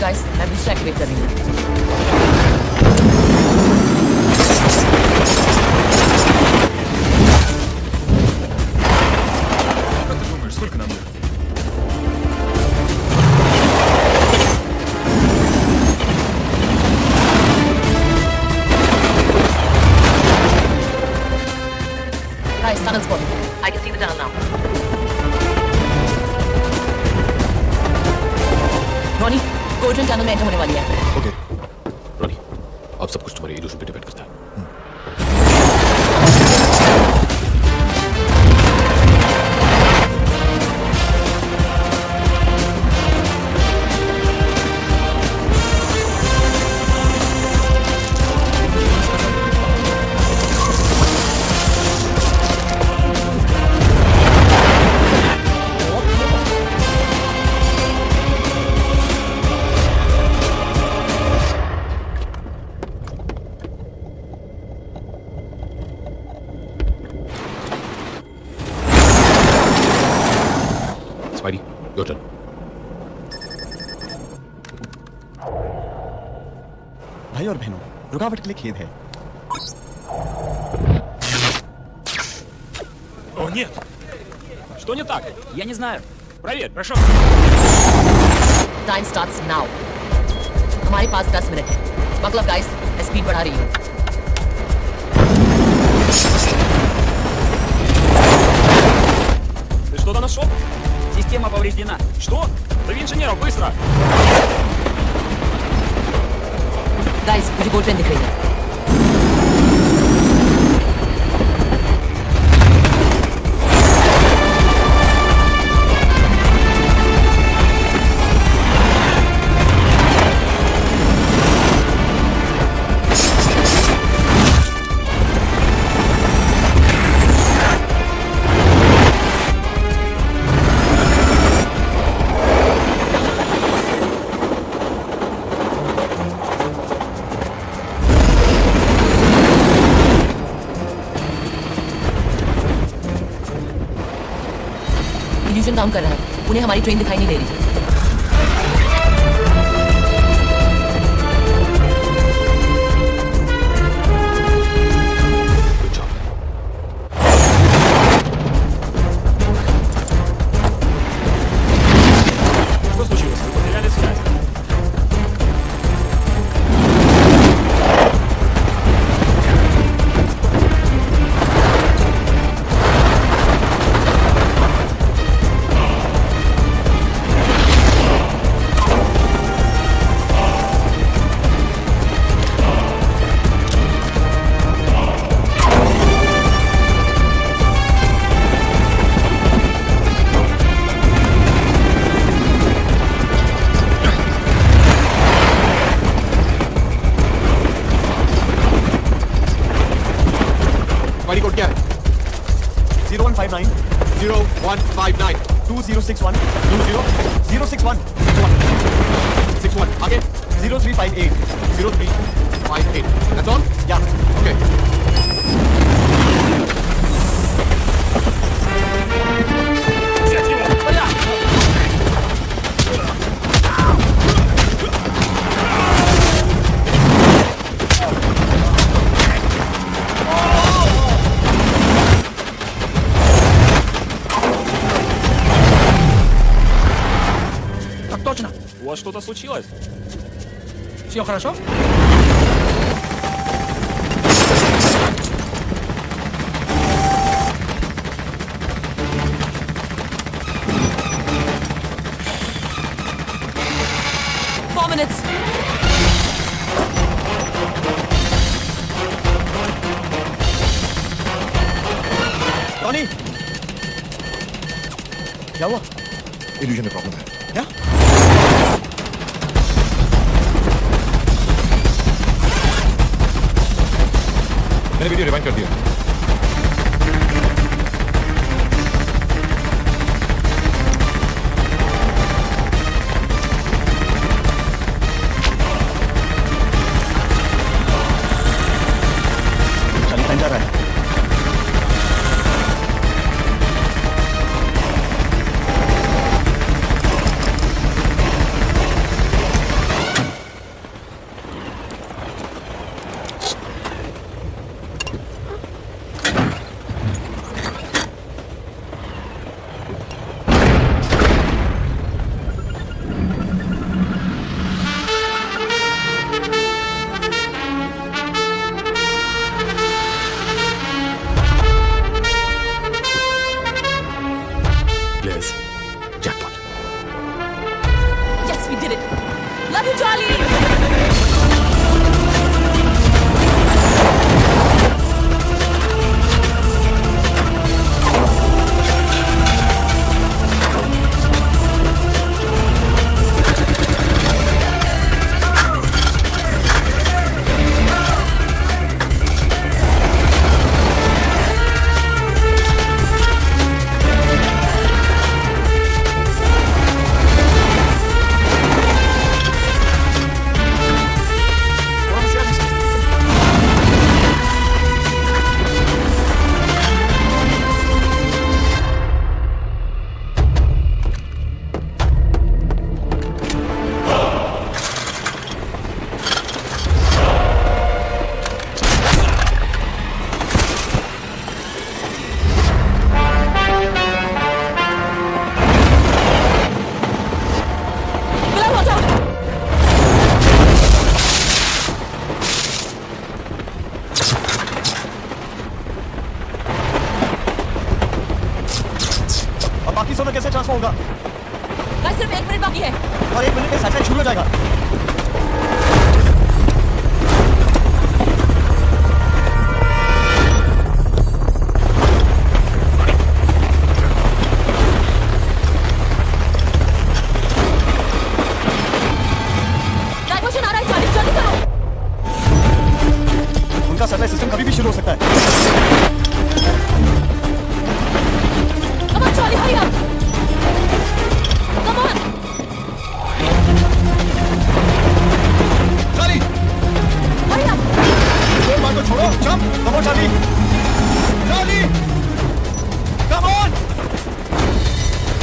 गाइस, मैं बूस्ट एक्टिवेट कर रही हूँ। Guys, tunnel spotted. I can see the tunnel now. Ronnie, golden tunnel में एंटर होने वाली है। ओके रॉनी, अब सब कुछ तुम्हारे इल्यूजन पे डिपेंड करता है। Spidey, your turn. भाई और बहनों, रुकावट के लिए खेद है। О, нет! Что не так? Я не знаю. Проверь, прошу. Time starts now. हमारे पास 10 मिनट है। Buckle up, guys. मैं स्पीड बढ़ा रही हूँ। Ты что-то нашел? Система повреждена. Что? Зови инженеров, быстро! Guys, मुझे गोल्ड ट्रेन दिख रही है। इल्यूजन काम कर रहा है। उन्हें हमारी ट्रेन दिखाई नहीं दे रही। 0159 0159 2061 06061 61 आगे 0358 0358 that's all yeah okay У вас что-то случилось? Все хорошо? Four minutes. Tony क्या हुआ इल्यूजन में प्रॉब्लम है क्या मैंने वीडियो रिवाइंड कर दिया चलिए टाइम जा रहा है Yes, we did it. Love you, Charlie. अब बाकी सोना कैसे ट्रांसफर होगा बस सिर्फ 1 मिनट बाकी है और 1 मिनट में सैटेलाइट शुरू हो जाएगा डाइवर्शन आ रहा है चार्ली जल्दी करो उनका सैटेलाइट सिस्टम कभी भी शुरू हो सकता है Come on, Charlie, hurry up! Come on! Charlie Hurry up! एक बार तो छोड़ो jump come on Charlie Charlie come on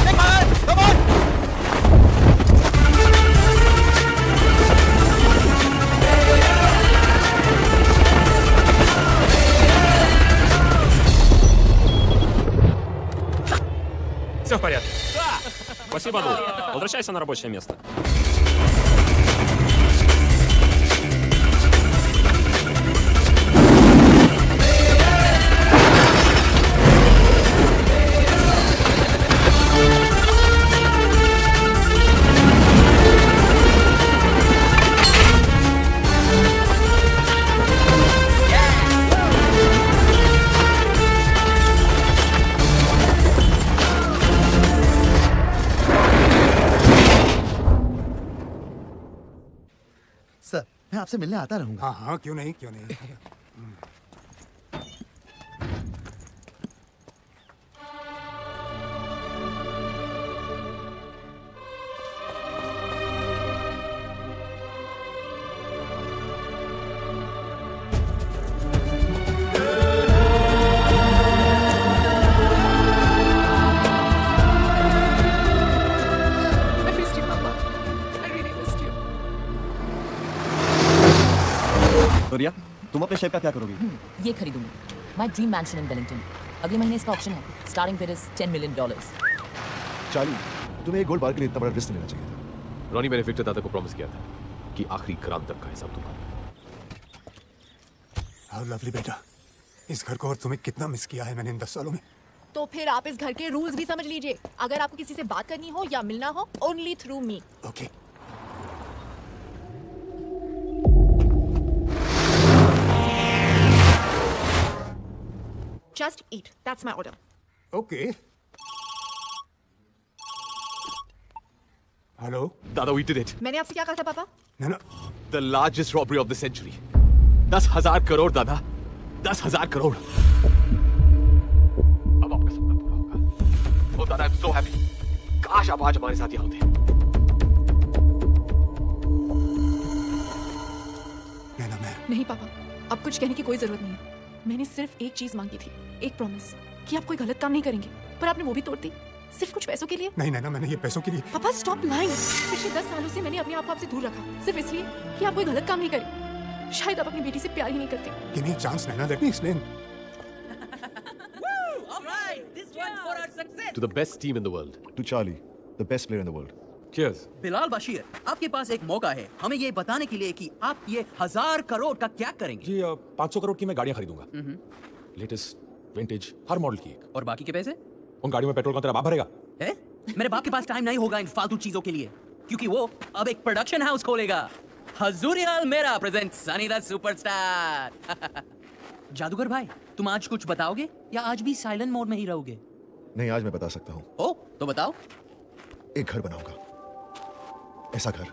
take my hand come on Все в порядке. Спасибо, Ду. Возвращайся на рабочее место. Sir मैं आपसे मिलने आता रहूंगा हाँ हाँ क्यों नहीं क्यों नहीं अपने शेप का क्या करोगी? ये खरीदूंगी, my dream mansion in Wellington. अगले महीने इसका ऑप्शन है। Starting bid is $10 million। Charlie, तुम्हें एक गोल्ड बार के लिए इतना बड़ा रिस्क लेना चाहिए था। रॉनी, मैंने विक्टर दादा को प्रॉमिस किया था कि आखिरी ग्राम तक का हिसाब दूंगा। हाउ लवली बेटा, इस घर को और तुम्हें कितना मिस किया है मैंने इन 10 सालों में। तो फिर आप इस घर के रूल्स भी समझ लीजिए। अगर आपको किसी से बात करनी हो या मिलना हो, only through me. Okay. Just eat. That's my order. Okay. Hello दादा, we did it. मैंने आपसे क्या कहा था पापा? No. The largest robbery of the century. 10,000 crore दादा, 10,000 करोड़। अब आपका सपना पूरा होगा। Oh दादा, I'm so happy. काश आप आज हमारे साथ यहाँ होते। नहीं पापा, अब कुछ कहने की कोई जरूरत नहीं है। मैंने सिर्फ एक चीज मांगी थी, एक प्रॉमिस कि आप कोई गलत काम नहीं करेंगे, पर आपने वो भी तोड़ दी, सिर्फ कुछ पैसों के लिए। नहीं नैना, मैंने ये पैसों के लिए। पापा स्टॉप लाइंग। पिछले 10 सालों से मैंने अपने आप को आपसे दूर रखा, सिर्फ इसलिए कि आप कोई गलत काम नहीं करें। शायद आप अपनी बेटी से प्यार ही नहीं करते। Give me a chance, Naina. Let me explain. To the best team in the world. To Charlie, the best player in the world. Cheers. Bilal Bashir, आपके पास एक मौका है हमें ये बताने के लिए कि आप ये 1000 करोड़ का क्या करेंगे। जी 500 करोड़ की मैं गाड़ियां खरीदूंगा। लेटेस्ट, विंटेज, हर मॉडल की एक। और बाकी के पैसे? उन गाड़ियों में पेट्रोल का तेरा बाप भरेगा। है? मेरे बाप के पास टाइम नहीं होगा इन फालतू चीजों के लिए, क्योंकि वो अब एक प्रोडक्शन हाउस खोलेगा। हजूरियाल मेरा प्रेजेंट सनी द सुपरस्टार। जादूगर भाई, तुम आज कुछ बताओगे या आज भी साइलेंट मोड में ही रहोगे? नहीं, आज मैं बता सकता हूँ। ओ, तो बताओ। एक घर बनाऊंगा, ऐसा घर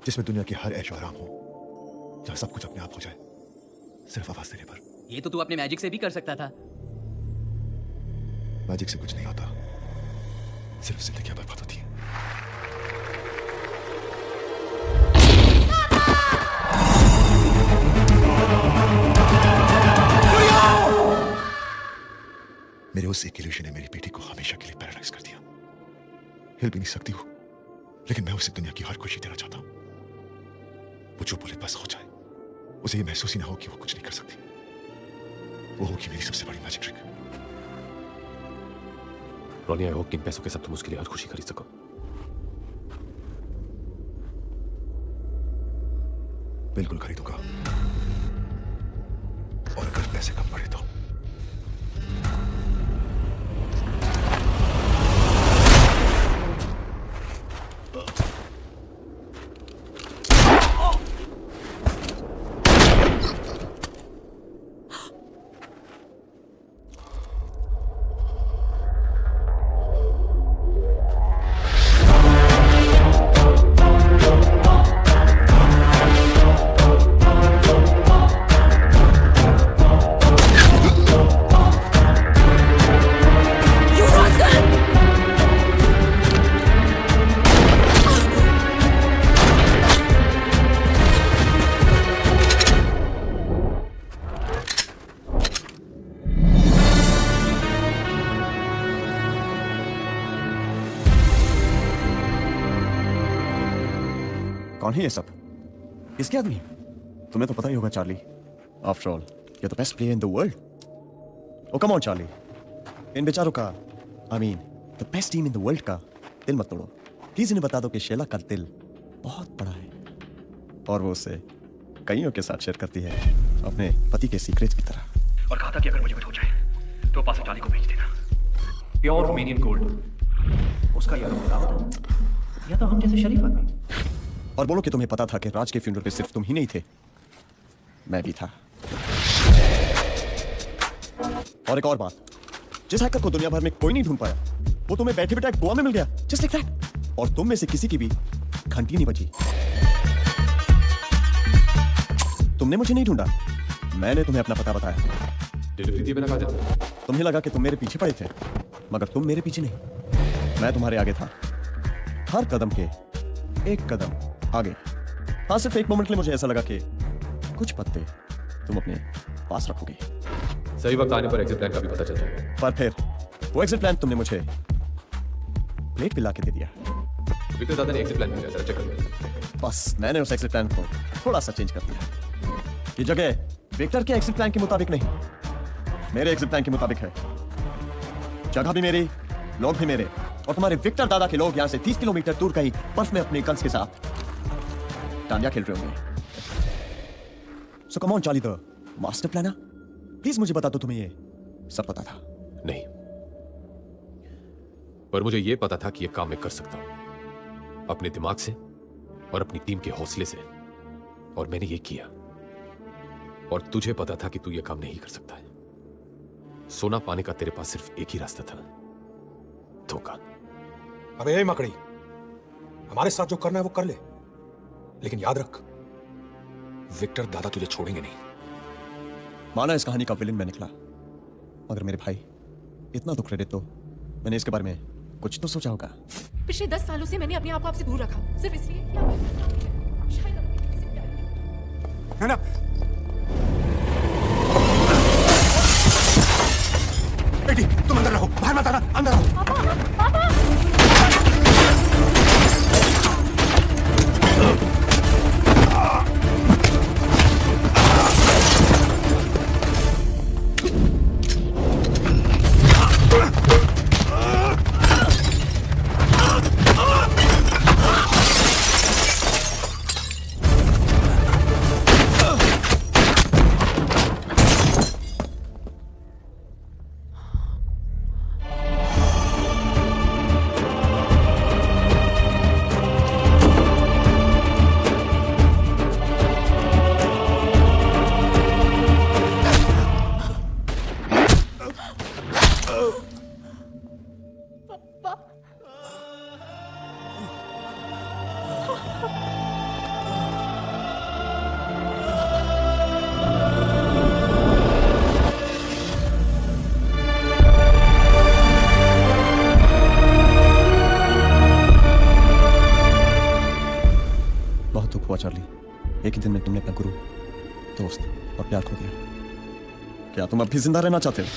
जिसमें दुनिया की हर ऐश आराम हो, जहाँ सब कुछ अपने आप हो जाए, सिर्फ आवाज देने पर। ये तो तू अपने मैजिक से भी कर सकता था। मैजिक से कुछ नहीं होता, सिर्फ जिंदगी बर्बाद होती है। मेरे उस एक इल्यूजन ने मेरी बेटी को हमेशा के लिए पैरालाइज कर दिया। हिल भी नहीं सकती हूँ, लेकिन मैं उसे दुनिया की हर खुशी देना चाहता हूँ। वो जो बोले बस हो जाए, उसे ये महसूस ही ना हो कि वो कुछ नहीं कर सकती। वो होगी मेरी सबसे बड़ी magic trick. Ronnie, I hope कि इन पैसों के साथ तुम उसके लिए हर खुशी खरीद सको। बिल्कुल खरीदूंगा, और अगर पैसे कम पड़े तो। कौन है ये सब? किसके आदमी? तुम्हें तो पता ही होगा Charlie. After all you're the best player in the world. Oh come on Charlie, इन बेचारों का, I mean the best team in the world का दिल मत तोड़ो। प्लीज इन्हें बता दो कि शेला का दिल बहुत बड़ा है और वो उसे कईयों के साथ शेयर करती है, अपने पति के सीक्रेट्स की तरह। और कहा था कि अगर मुझे कुछ हो जाए तो पास चार्ली को भेज देना। प्योर रोमेनियन गोल्ड, उसका या तो दावत या तो हम जैसे शरीफ आदमी। और बोलो कि तुम्हें पता था कि राज के फ्यूनरल पे सिर्फ तुम ही नहीं थे, मैं भी था। और एक और बात, जिस हैकर को दुनिया भर में कोई नहीं ढूंढ पाया, वो तुम्हें बैठे बैठे गोवा में मिल गया, जस्ट लाइक दैट। और तुम में से किसी की भी घंटी नहीं बजी। तुमने मुझे नहीं ढूंढा, मैंने तुम्हें अपना पता बताया। तुम्हें लगा कि तुम मेरे पीछे पड़े थे, मगर तुम मेरे पीछे नहीं, मैं तुम्हारे आगे था। हर कदम के एक कदम आगे। हाँ, सिर्फ एक मोमेंट के लिए मुझे ऐसा लगा कि कुछ पत्ते तुम अपने पास रखोगे। सही वक्त आने पर एग्जिट प्लान का भी पता चल जाएगा। पर फिर वो एग्जिट प्लान तुमने मुझे प्लेट पिला के दे दिया। विक्टर दादा ने एग्जिट प्लान भेजा, जरा चेक कर लो। बस मैंने उस एग्जिट प्लान को थोड़ा सा चेंज कर दिया। ये जगह विक्टर के एग्जिट प्लान के मुताबिक नहीं, मेरे एग्जिट प्लान के मुताबिक है। जगह भी मेरी, लोग भी मेरे, और तुम्हारे विक्टर दादा के लोग यहां से 30 किलोमीटर दूर कहीं बर्फ में अपने गन्स के साथ डांडिया खेल रहे होंगे। So come on Charlie, the master planner, please मुझे बता दो तुम्हें ये सब पता था? नहीं, पर मुझे यह पता था कि यह काम मैं कर सकता हूं अपने दिमाग से और अपनी टीम के हौसले से, और मैंने ये किया। और तुझे पता था कि तू यह काम नहीं कर सकता है। सोना पाने का तेरे पास सिर्फ एक ही रास्ता था, धोखा। अबे ए मकड़ी, हमारे साथ जो करना है वो कर ले, लेकिन याद रख, विक्टर दादा तुझे छोड़ेंगे नहीं। माना इस कहानी का विलेन मैं निकला, मगर मेरे भाई इतना तो क्रेडिट दो, मैंने इसके बारे में कुछ तो सोचा होगा। पिछले 10 सालों से मैंने अपने आप को आपसे दूर रखा, सिर्फ इसलिए कि आप शायद अपने किसी प्यार है ना? बेटी तुम अंदर रहो, बाहर मत आना, अंदर रहो। पापा! चार्ली, एक ही दिन में तुमने अपना गुरु, दोस्त और प्यार खो दिया। क्या तुम अब भी जिंदा रहना चाहते हो?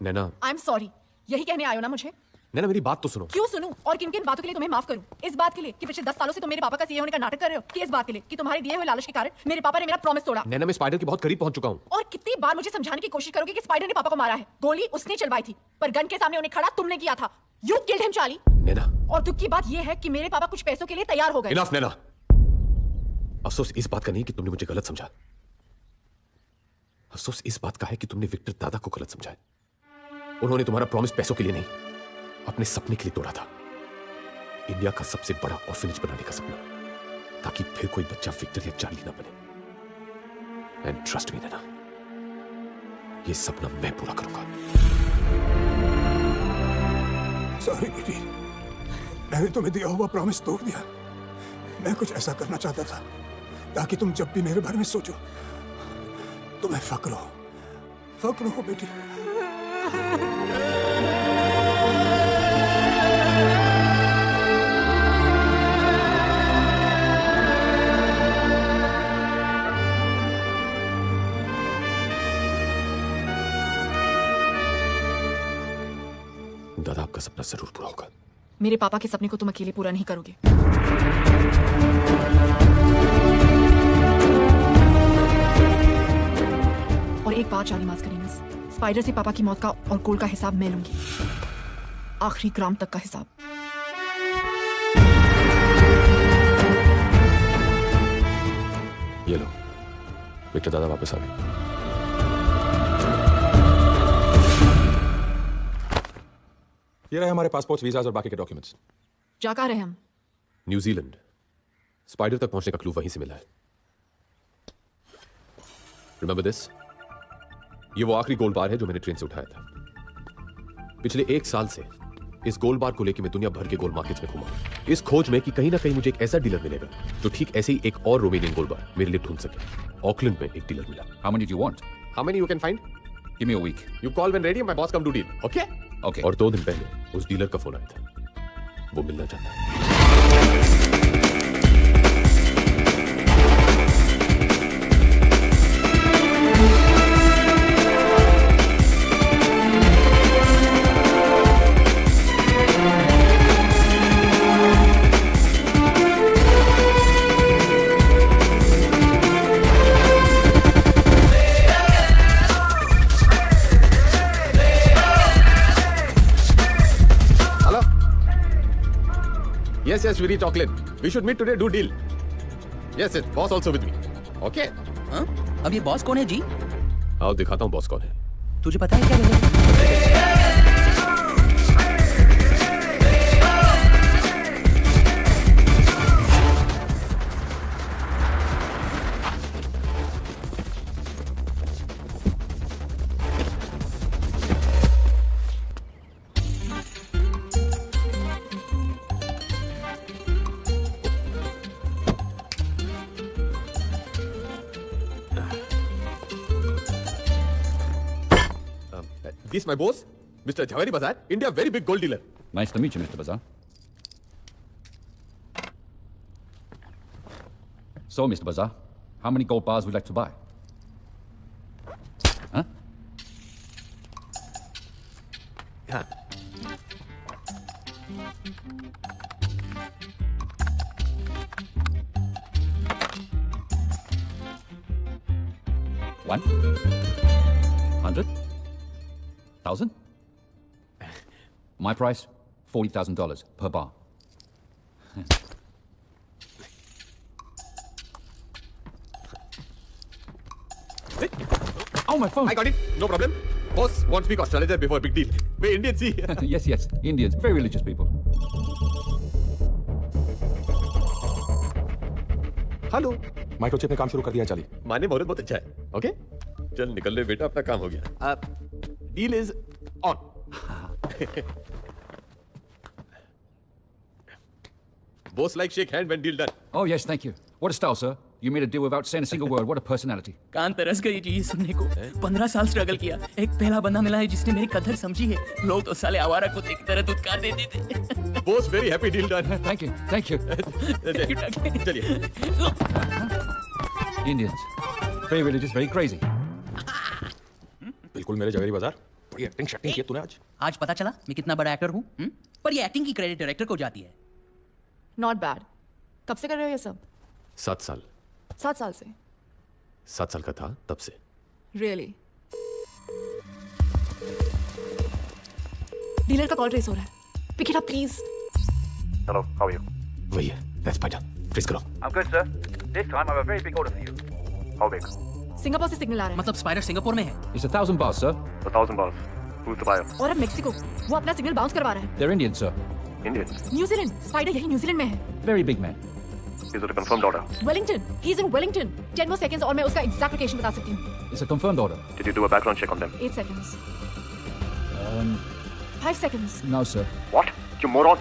नैना, आई एम सॉरी, यही कहने आयो ना मुझे? नैना मेरी बात तो सुनो। क्यों सुनूं? और किन किन बातों के लिए तुम्हें माफ करूं? इस बात के लिए कि पिछले 10 सालों से तुम मेरे पापा का सीए होने का नाटक कर रहे हो, कि इस बात के लिए कि तुम्हारे दिए हुए लालच के कारण मेरे पापा ने मेरा प्रॉमिस तोड़ा? नैना, मैं स्पाइडर के बहुत करीब पहुंच चुका हूं। और कितनी बार मुझे समझाने की कोशिश करोगे कि स्पाइडर ने पापा को मारा है? गोली उसने चलवाई थी, पर गन के सामने उन्हें खड़ा तुमने किया था। You killed him Charlie. Naina, और दुख की बात यह है कि मेरे पापा कुछ पैसों के लिए तैयार हो गए। इनफ नैना, अफसोस इस बात का नहीं कि तुमने मुझे गलत समझा, अफसोस इस बात का है कि तुमने विक्टर दादा को गलत समझा है। उन्होंने तुम्हारा प्रॉमिस पैसों के लिए नहीं, अपने सपने के लिए तोड़ा था। इंडिया का सबसे बड़ा ऑर्फनेज बनाने का सपना, ताकि फिर कोई बच्चा विक्टर या चार्ली ना बने। एंड ट्रस्ट मी नैना, ये सपना मैं पूरा करूंगा। सॉरी बेटी, मैंने तुम्हें दिया हुआ प्रॉमिस तोड़ दिया। मैं कुछ ऐसा करना चाहता था ताकि तुम जब भी मेरे बारे में सोचो तुम्हें फक्र हो बेटी। दादा, आपका सपना जरूर पूरा होगा। मेरे पापा के सपने को तुम अकेले पूरा नहीं करोगे। और एक बात चार्ली मास्करीनस, स्पाइडर से पापा की मौत का और गोल्ड का हिसाब मैं लूंगी, आखिरी ग्राम तक का हिसाब। ये लो, विक्टर दादा वापस आ गए। ये रहे हमारे पासपोर्ट, वीजाज और बाकी के डॉक्यूमेंट्स। जा कहाँ रहे हम? न्यूजीलैंड। स्पाइडर तक पहुंचने का क्लू वहीं से मिला है। Remember this? ये वो आखिरी गोल्ड बार है जो मैंने ट्रेन से उठाया था। पिछले 1 साल से इस गोल्ड बार को लेकर मैं दुनिया भर के गोल्ड मार्केट्स में घूमा, इस खोज में कि कहीं ना कहीं मुझे एक ऐसा डीलर मिलेगा जो ठीक ऐसे ही एक और रोमेनियन गोल्ड बार मेरे लिए ढूंढ सके। ऑकलैंड में एक डीलर मिला। How many do you want? How many you can find? Give me a week. You call when ready, my boss come do deal. Okay? Okay. और 2 दिन पहले उस डीलर का फोन आया था, वो मिलना चाहता है। Yes, we reach Auckland. We should meet today, do deal. Yes, boss also with me. Okay? हाँ? अब ये बॉस कौन है जी? आओ दिखाता हूँ बॉस कौन है। तुझे पता है क्या है? This my boss, Mr. Jhaveri Bazar, India very big gold dealer. Nice to meet you, Mr. Bazar. So, Mr. Bazar, how many gold bars would you like to buy? Huh? Yeah. One? 100? 1,000? My price, $40,000 per bar. Oh, my phone! I got it. No problem. Boss won't speak astrologer before big deal. We're Indians, see? Yes, Indians, very religious people. Hello. Microchip ने काम शुरू कर दिया चाली। माने मुहूर्त बहुत अच्छा है। ओके? चल निकल ले बेटा, अपना काम हो गया। Deal is on. Boss like shake hand when deal done. Oh yes, thank you. What a style, sir. You made a deal without saying a single word. What a personality. कान तरस गई जी ये सुनने को। 15 साल स्ट्रगल किया, एक पहला बंदा मिला है जिसने मेरी कदर समझी है। लोग तो साले आवारा कुत्ते की तरह दुत्कार देते थे। Boss very happy deal done. Thank you. चलिए। Indians, very religious, very crazy. बिल्कुल मेरे जवेरी बाजार। बड़ी एक्टिंग शैक्टिंग किया तूने आज। आज पता चला मैं कितना बड़ा एक्टर हूँ। पर ये एक्टिंग की क्रेडिट डायरेक्टर को जाती है। Not bad. कब से कर रहे हो ये सब? 7 साल। 7 साल से? 7 साल का था तब से। रियली? डीलर का कॉल ट्रेस हो रहा है। Pick it up please. Hello, how are you? वही है, that's Spider. Trace करो। I'm good, sir. This time I have a very big order for you. How big? Singapore से signal आ रहा है। मतलब स्पाइडर सिंगापुर में है? It's 1,000 bars, sir. 1,000 bars. Who's the buyer? और अब मेक्सिको, वो अपना सिग्नल बाउंस करवा रहा है। They're Indian, sir. Indian. New Zealand spider यही न्यूजीलैंड में है Very big man. Is it a confirmed order? Wellington he is in Wellington 10 more seconds और मैं उसका एग्जैक्ट लोकेशन बता सकती हूँ It's a confirmed order. Did you do a background check on them? 8 seconds 5 seconds No, sir. What? You moron!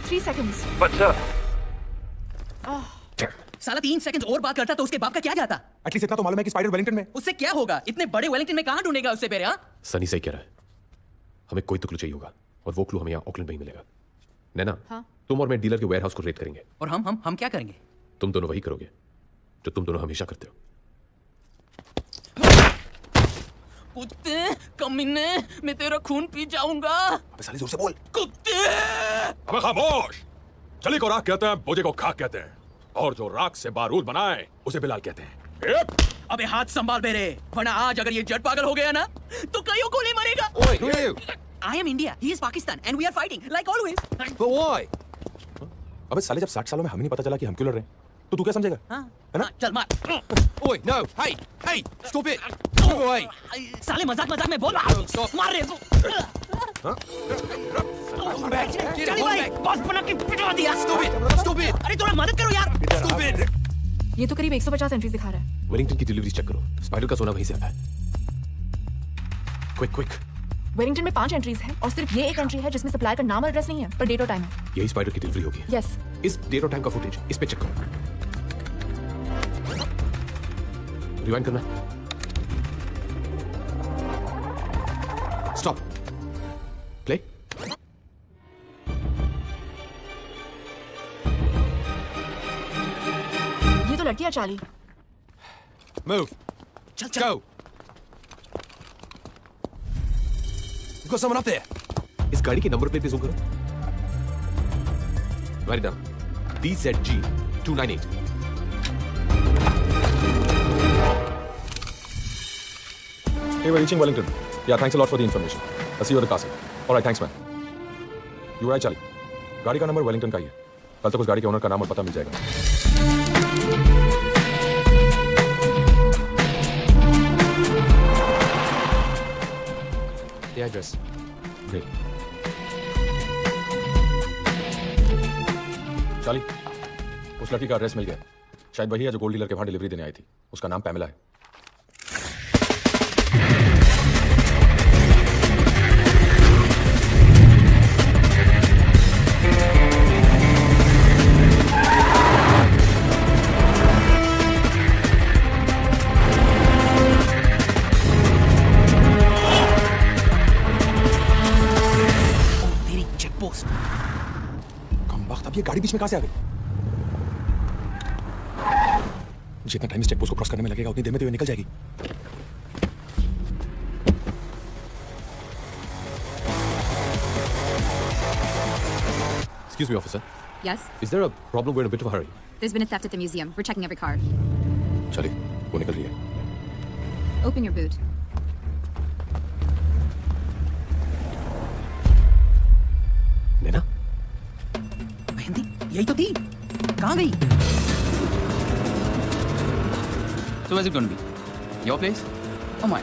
3 seconds But sir. साला 3 second और बात करता तो उसके बाप का क्या जाता? एटलीस्ट इतना तो मालूम है कि स्पाइडर वेलिंगटन में। उससे क्या होगा? इतने बड़े वेलिंगटन में कहाँ ढूंढेगा उससे पहले? हाँ सनी सही कह रहा है, हमें कोई तो क्लू चाहिए होगा और वो क्लू हमें यहाँ ऑकलैंड में ही मिलेगा। नैना, हाँ? तुम और मैं डीलर के वेयरहाउस को रेड करेंगे। और हम क्या करेंगे? तुम दोनों वही करोगे जो तुम दोनों हमेशा करते हो। कुत्ते कमीने, मैं तेरा खून पी जाऊंगा। अबे साले जोर से बोल। कुत्ते! अबे खामोश! चली को राख कहते हैं, बोझे को खाक कहते हैं, और जो राख से बारूद बनाए उसे बिलाल कहते हैं। अबे हाथ संभाल बेरे, वरना आज अगर ये जट पागल हो गया ना तो कईयों को ले मरेगा। I am India, he is Pakistan, and we are fighting like always. But why? अबे साले जब 60 सालों में हमें नहीं पता चला कि हम क्यों लड़ रहे हैं, तो तू क्या समझेगा? हाँ, है ना? चल मार। Oi, no, hey, stop it. Move away. साले मजाक में बोल रहा। मार रे। चली भाई, बॉस बना के पिटवा दिया। Stop it. अरे थोड़ा मदद करो यार। Stop it. ये तो करीब 150 एंट्रीज दिखा रहा है। वेलिंगटन की डिलीवरी चेक करो, स्पाइडर का सोना वहीं से आता है। क्विक वेलिंगटन में 5 एंट्रीज है और सिर्फ ये एक एंट्री है जिसमें सप्लायर का नाम और एड्रेस नहीं है पर डेट और टाइम है। यही स्पाइडर की डिलीवरी होगी। यस इस डेट और टाइम का फुटेज इस पे चेक करो। रिवाइंड करना। स्टॉप। प्ले। ये तो लड़की है चार्ली। Move. चल Go. Got someone up there. इस गाड़ी के नंबर प्लेट पे जूम करो। Write it down. DZG 298. Hey, we're reaching Wellington. Yeah, thanks a lot for the information. I'll see you at the castle. All right, thanks, man. You right, Charlie? गाड़ी का number Wellington का ही है। कल तक उस गाड़ी के ओनर का नाम और पता मिल जाएगा। The address. Great. चार्ली, उस लड़की का एड्रेस मिल गया। शायद वही है जो गोल्ड डीलर के वहां डिलीवरी देने आई थी। उसका नाम पैमेला है। अब ये गाड़ी बीच में कहां से आ गई? जितना टाइम इस चेक पोस्ट को क्रॉस करने में लगेगा उतनी देर में तो ये निकल जाएगी। Excuse me, officer. Yes? Is there a problem? We're in a bit of a hurry. There's been a theft at the museum. We're checking every car. चलिए, वो निकल रही है। Open your boot. नैना? मेहंदी, यही तो थी। कहाँ गई? So where's it going to be? Your place? Oh my.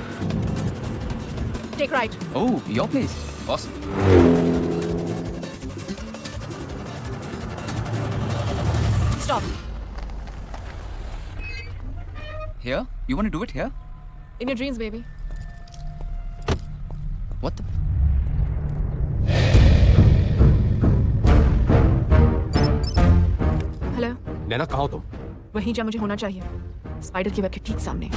Take right. Oh, your place. Awesome. Stop. Here? You want to do it here? In your dreams, baby. What the? Hello Naina, कहाँ हो तुम? वहीं जहाँ मुझे होना चाहिए, spider की web के ठीक सामने।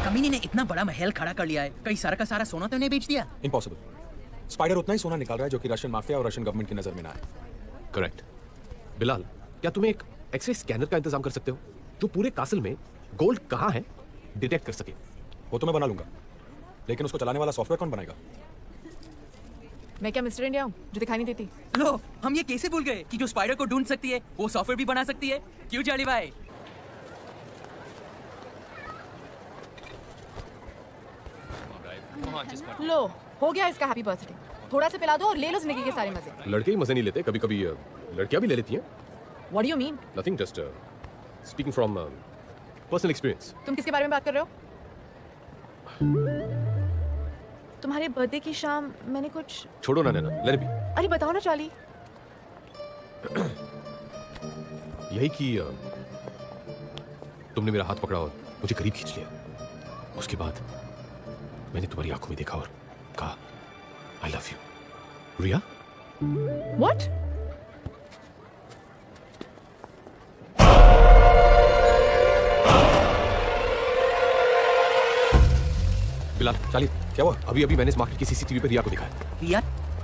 कमीने ने इतना बड़ा महल खड़ा कर लिया है, कहीं सारा का सारा सोना तो नहीं बेच दिया? इम्पॉसिबल। स्पाइडर उतना ही सोना निकाल रहा है जो कि रशियन माफिया और रशियन गवर्नमेंट की नजर में ना आए। करेक्ट। बिलाल, क्या तुम्हें एक एक्सरे स्कैनर का इंतजाम कर सकते हो जो पूरे कासल में गोल्ड कहाँ है डिटेक्ट कर सके? वो तो मैं बना लूंगा, लेकिन उसको चलाने वाला सॉफ्टवेयर कौन बनाएगा? मैं क्या मिस्टर इंडिया हूँ जो दिखाई नहीं देती? लो, हम ये कैसे भूल गए कि जो स्पाइडर को ढूंढ सकती है वो सॉफ्टवेयर भी बना सकती है। क्यों चार्ली भाई? लो, हो गया इसका हैप्पी बर्थडे। थोड़ा सा पिला दो और ले लो जिंदगी के सारे मजे। लड़के ही मजे नहीं लेते, कभी कभी लड़कियां भी ले लेती हैं। What do you mean? Nothing, just speaking from personal experience. तुम किसके बारे में बात कर रहे हो? तुम्हारे बर्थडे की शाम मैंने कुछ। छोड़ो ना नैना, लेट बी। अरे बताओ ना चार्ली। यही कि तुमने मेरा हाथ पकड़ा और मुझे करीब खींच लिया। उसके बाद मैंने तुम्हारी आंखों में देखा और कहा I love you. Riya? What? Bilal, Charlie, क्या हुआ? अभी अभी मैंने इस मार्केट की सीसीटीवी पे रिया को दिखा है। रिया?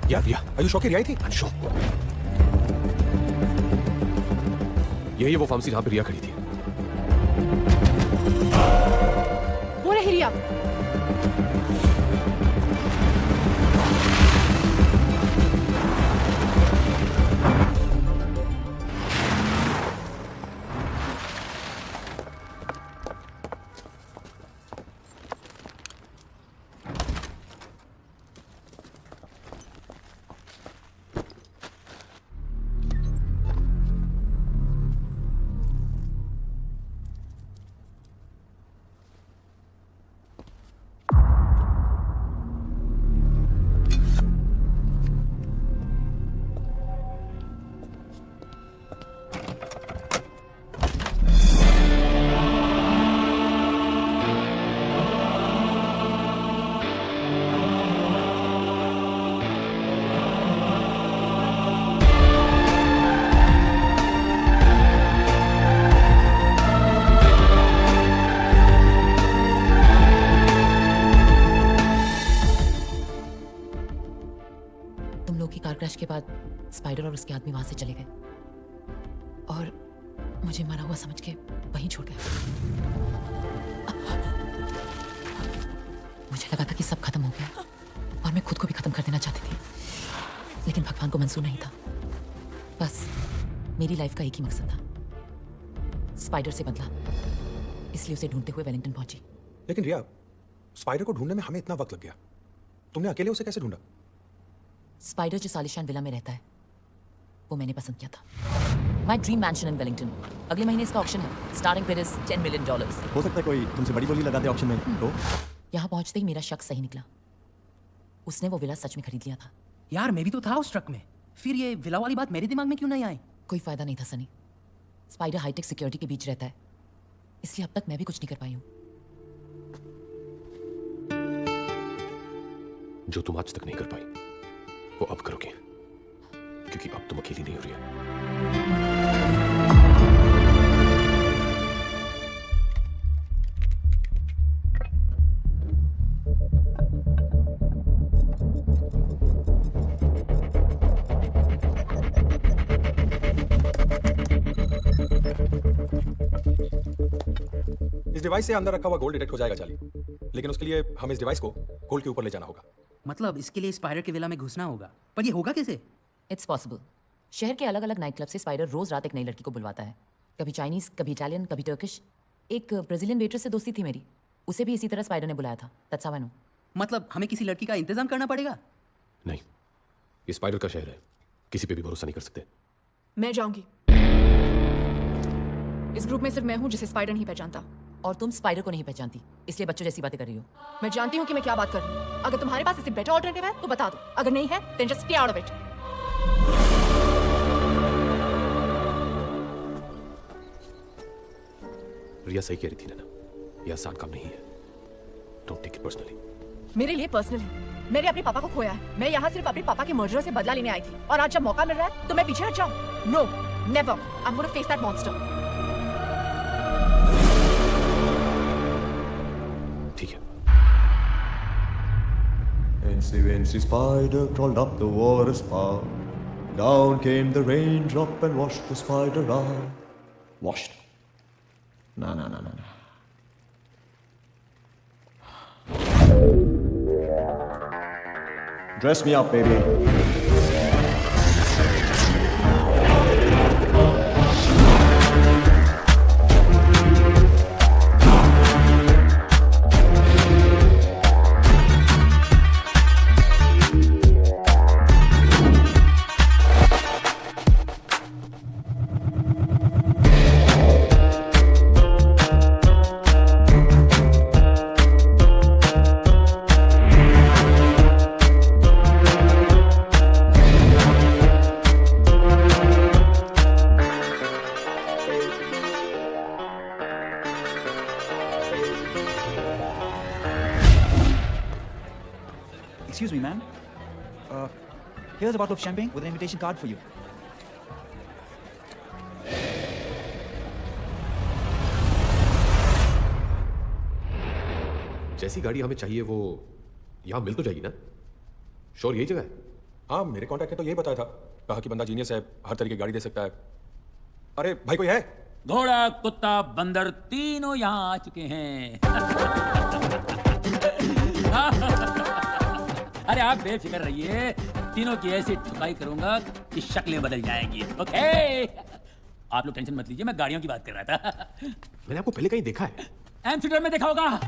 रिया। आयुष शौक की रिया थी? अंशु। यही है वो फार्मेसी जहां पे रिया खड़ी थी। वो रही रिया। क्रैश के बाद स्पाइडर और उसके आदमी वहां से चले गए और मुझे मरा हुआ समझ के वहीं छोड़ गए। मुझे लगा था कि सब खत्म हो गया और मैं खुद को भी खत्म कर देना चाहती थी, लेकिन भगवान को मंजूर नहीं था। बस मेरी लाइफ का एक ही मकसद था, स्पाइडर से बदला, इसलिए उसे ढूंढते हुए वेलिंगटन पहुंची। लेकिन रिया, स्पाइडर को ढूंढने में हमें इतना वक्त लग गया, तुमने अकेले उसे कैसे ढूंढा? स्पाइडर जो सालिशान विला में रहता है वो मैंने पसंद किया था। My dream mansion in Wellington. अगले महीने इसका ऑक्शन है। Starting price is $10 million. हो सकता है कोई तुमसे बड़ी बोली लगा दे ऑक्शन में। तो यहाँ पहुंचते ही मेरा शक सही निकला, उसने वो विला सच में खरीद लिया था। यार मैं भी तो था उस ट्रक में, फिर ये विला वाली बात मेरे दिमाग में क्यों नहीं आई? कोई फायदा नहीं था सनी, स्पाइडर हाईटेक सिक्योरिटी के बीच रहता है, इसलिए अब तक मैं भी कुछ नहीं कर पाई हूँ। जो तुम आज तक नहीं कर पाई वो अब करोगे, क्योंकि अब तुम अकेली नहीं हो रही है। इस डिवाइस से अंदर रखा हुआ गोल्ड डिटेक्ट हो जाएगा चार्ली, लेकिन उसके लिए हमें इस डिवाइस को गोल्ड के ऊपर ले जाना होगा। मतलब इसके लिए स्पाइडर के विला में घुसना होगा, पर ये होगा कैसे? It's possible. शहर के अलग अलग नाइट क्लब से स्पाइडर रोज रात एक नई लड़की को बुलवाता है, कभी चाइनीज, कभी इटालियन, कभी टर्किश। एक ब्राजीलियन वेटर से दोस्ती थी मेरी, उसे भी इसी तरह स्पाइडर ने बुलाया था। That's how I know. मतलब हमें किसी लड़की का इंतजाम करना पड़ेगा? नहीं, ये स्पाइडर का शहर है, किसी पे भी भरोसा नहीं कर सकते। मैं जाऊंगी। इस ग्रुप में सिर्फ मैं हूं जिसे स्पाइडर नहीं पहचानता। और तुम स्पाइडर को नहीं पहचानती, इसलिए बच्चों जैसी बातें कर रही हो। मैं जानती हूँ कि मैं क्या बात कर रही हूँ। अगर तुम्हारे पास इससे बेटर ऑल्टरनेटिव है तो बता दो, अगर नहीं है then just stay out of it। रिया सही कह रही थी ना, यह आसान काम नहीं है। Don't take it personally. मेरे लिए पर्सनल है। मैंने अपने पापा को खोया है। मैं यहाँ सिर्फ अपने पापा के मर्डर से बदला लेने आई थी, और आज जब मौका मिल रहा है तो मैं पीछे हट जाऊँ? No, never. I am gonna face that monster. ठीक है। Incy spider crawled up the water spout. Down came the raindrop and washed the spider out. Washed. No. Dress me up, baby. Excuse me, ma'am. Here's a bottle of champagne with an invitation card for you. जैसी गाड़ी हमें चाहिए वो यहाँ मिल तो जाएगी ना? Sure यही जगह है? हाँ, मेरे कॉन्टैक्ट ने तो यही बताया था, कहा कि बंदा जीनियस है, हर तरह की गाड़ी दे सकता है। अरे भाई कोई है? घोड़ा, कुत्ता, बंदर तीनों यहाँ आ चुके हैं। अरे आप बेफिक्र रहिए, तीनों की ऐसी ठुकाई करूंगा कि शक्लें बदल जाएंगी। ओके, आप लोग टेंशन मत लीजिए, मैं गाड़ियों की बात कर रहा था। मैंने आपको पहले कहीं देखा है। एम्स्टर्डम में देखा होगा,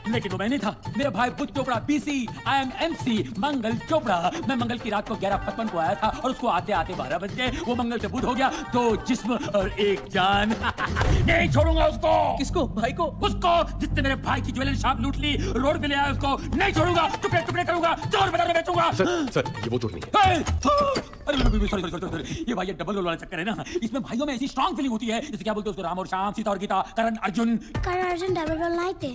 लेकिन वो मैं नहीं था। मेरा भाई Buddha Chopra BC, I am MC मंगल चोपड़ा। मैं मंगल की रात को 11:55 को आया था और उसको आते आते 12 बज गए। वो मंगल से बुध हो गया, 2 जिस्म और 1 जान। नहीं छोड़ूंगा उसको। किसको? भाई को? उसको जिसने मेरे भाई की ज्वेलरी शॉप लूट ली, रोड पे ले आया उसको नहीं छोड़ूंगा, टुकड़े टुकड़े करूंगा, चोर बाजार में बेचूंगा। सर ये वो चोर नहीं है। अरे सॉरी, ये भाई ये डबल रोल वाला चक्कर है ना। इसमें भाइयों में ऐसी स्ट्रांग फीलिंग होती है, जैसे क्या बोलते हैं उसको, राम और श्याम, सीता और गीता, करण अर्जुन। करण अर्जुन डबल रोल नहीं थे,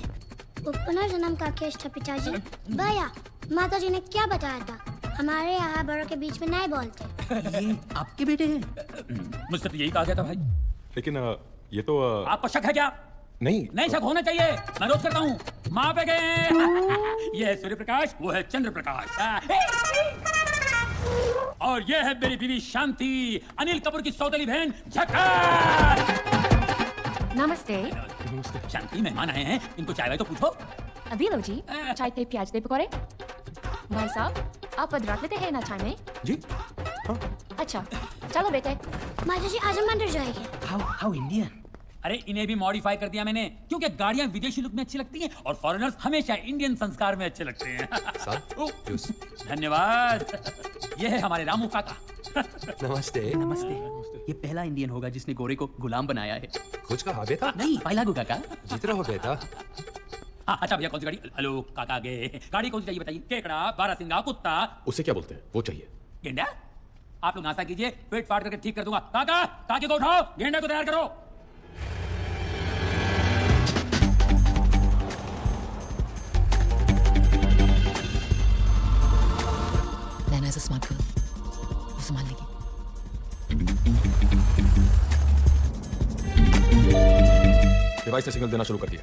वो पुनर्जन्म का केस था पिताजी। भैया, माता जी ने क्या बताया था? हमारे यहाँ बड़ों के बीच में नहीं बोलते। ये आपके बेटे हैं? मुझसे तो यही कहा गया था भाई। लेकिन ये तो आपको शक है क्या? नहीं शक होना चाहिए, मैं रोज करता हूँ। माँ पे गए। ये है सूर्य प्रकाश, वो है चंद्र प्रकाश, और ये है मेरी बीवी शांति, अनिल कपूर की सौतेली बहन झक्कार। नमस्ते। शांति, मेहमान आए हैं, इनको चाय वाय तो पूछो। अभी लो जी, चाय ते प्याज दे पकौड़े। भाई साहब, आप अदरक लेते हैं ना चाय में? जी। अच्छा, चलो बेटे। माता जी आज हम मंदिर जाएंगे। How Indian. अरे इन्हें भी मॉडिफाई कर दिया मैंने, क्योंकि गाड़ियां विदेशी लुक में अच्छी लगती हैं और फॉरेनर्स हमेशा इंडियन संस्कार में अच्छे लगते हैं। धन्यवाद। ये है हमारे रामू काका। नमस्ते। नमस्ते। ये पहला इंडियन होगा जिसने गोरे को गुलाम बनाया है। कुछ कहा बेटा? नहीं, पाइलागू काका। जीत रहा हो बेटा। अच्छा भैया, कौन सी गाड़ी? हेलो काका गए, गाड़ी कौन सी चाहिए बताइए? केकड़ा, बारहसिंगा, कुत्ता। उसे क्या बोलते हैं? वो चाहिए। गेंडा? आप लोग नाश्ता कीजिए, पेट फाड़ करके ठीक कर दूंगा। काका, काके को उठाओ, गेंडा को तैयार करो। नैना इज अ स्मार्ट गर्ल, वो संभाल लेगी। डिवाइस ने सिग्नल देना शुरू कर दिया।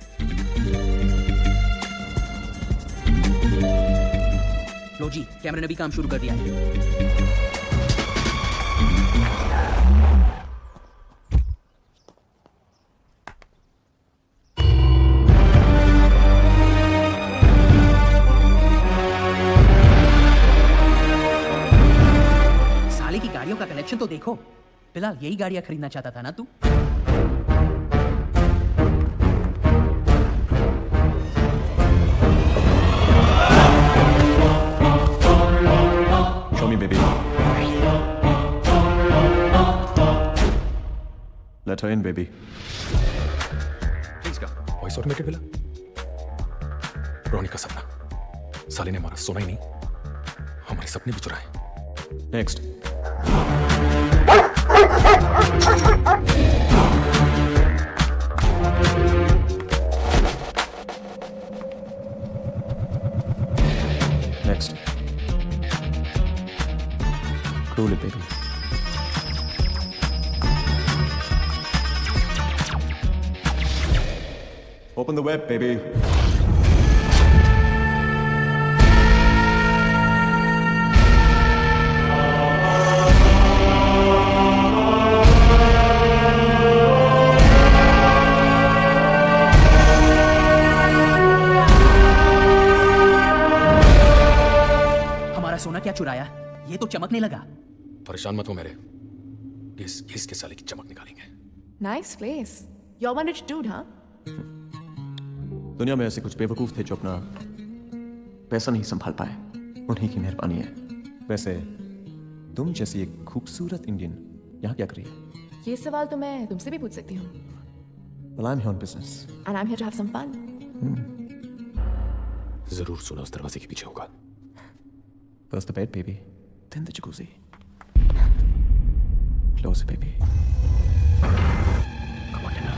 लो जी, कैमरे ने भी काम शुरू कर दिया है। साले की गाड़ियों का कलेक्शन तो देखो। फिलहाल यही गाड़ियां खरीदना चाहता था ना तू? Show me, baby. Let her in, baby. इसका वॉइस ऑटोमेटेड मिला। रोनी का सपना, साले ने हमारा सोना ही नहीं, हमारे सपने भी चुराए। Next. Next. Roll it, baby. Open the web, baby. सोना क्या चुराया? ये तो चमकने लगा। परेशान मत हो मेरे, इसके साले की चमक निकालेंगे। Nice place. You're one rich dude, huh? दुनिया में ऐसे कुछ बेवकूफ थे जो अपना पैसा नहीं संभाल पाए, उन्हीं की मेहरबानी है। वैसे तुम जैसी एक खूबसूरत इंडियन यहाँ क्या करी है? ये सवाल तो मैं तुमसे भी पूछ सकती हूँ। Well, I'm here on business. And I'm here to have some fun. जरूर सुना उस दरवाजे के पीछे होगा। First the bed, baby. Then the jacuzzi. Close it, baby. Come on, Nana.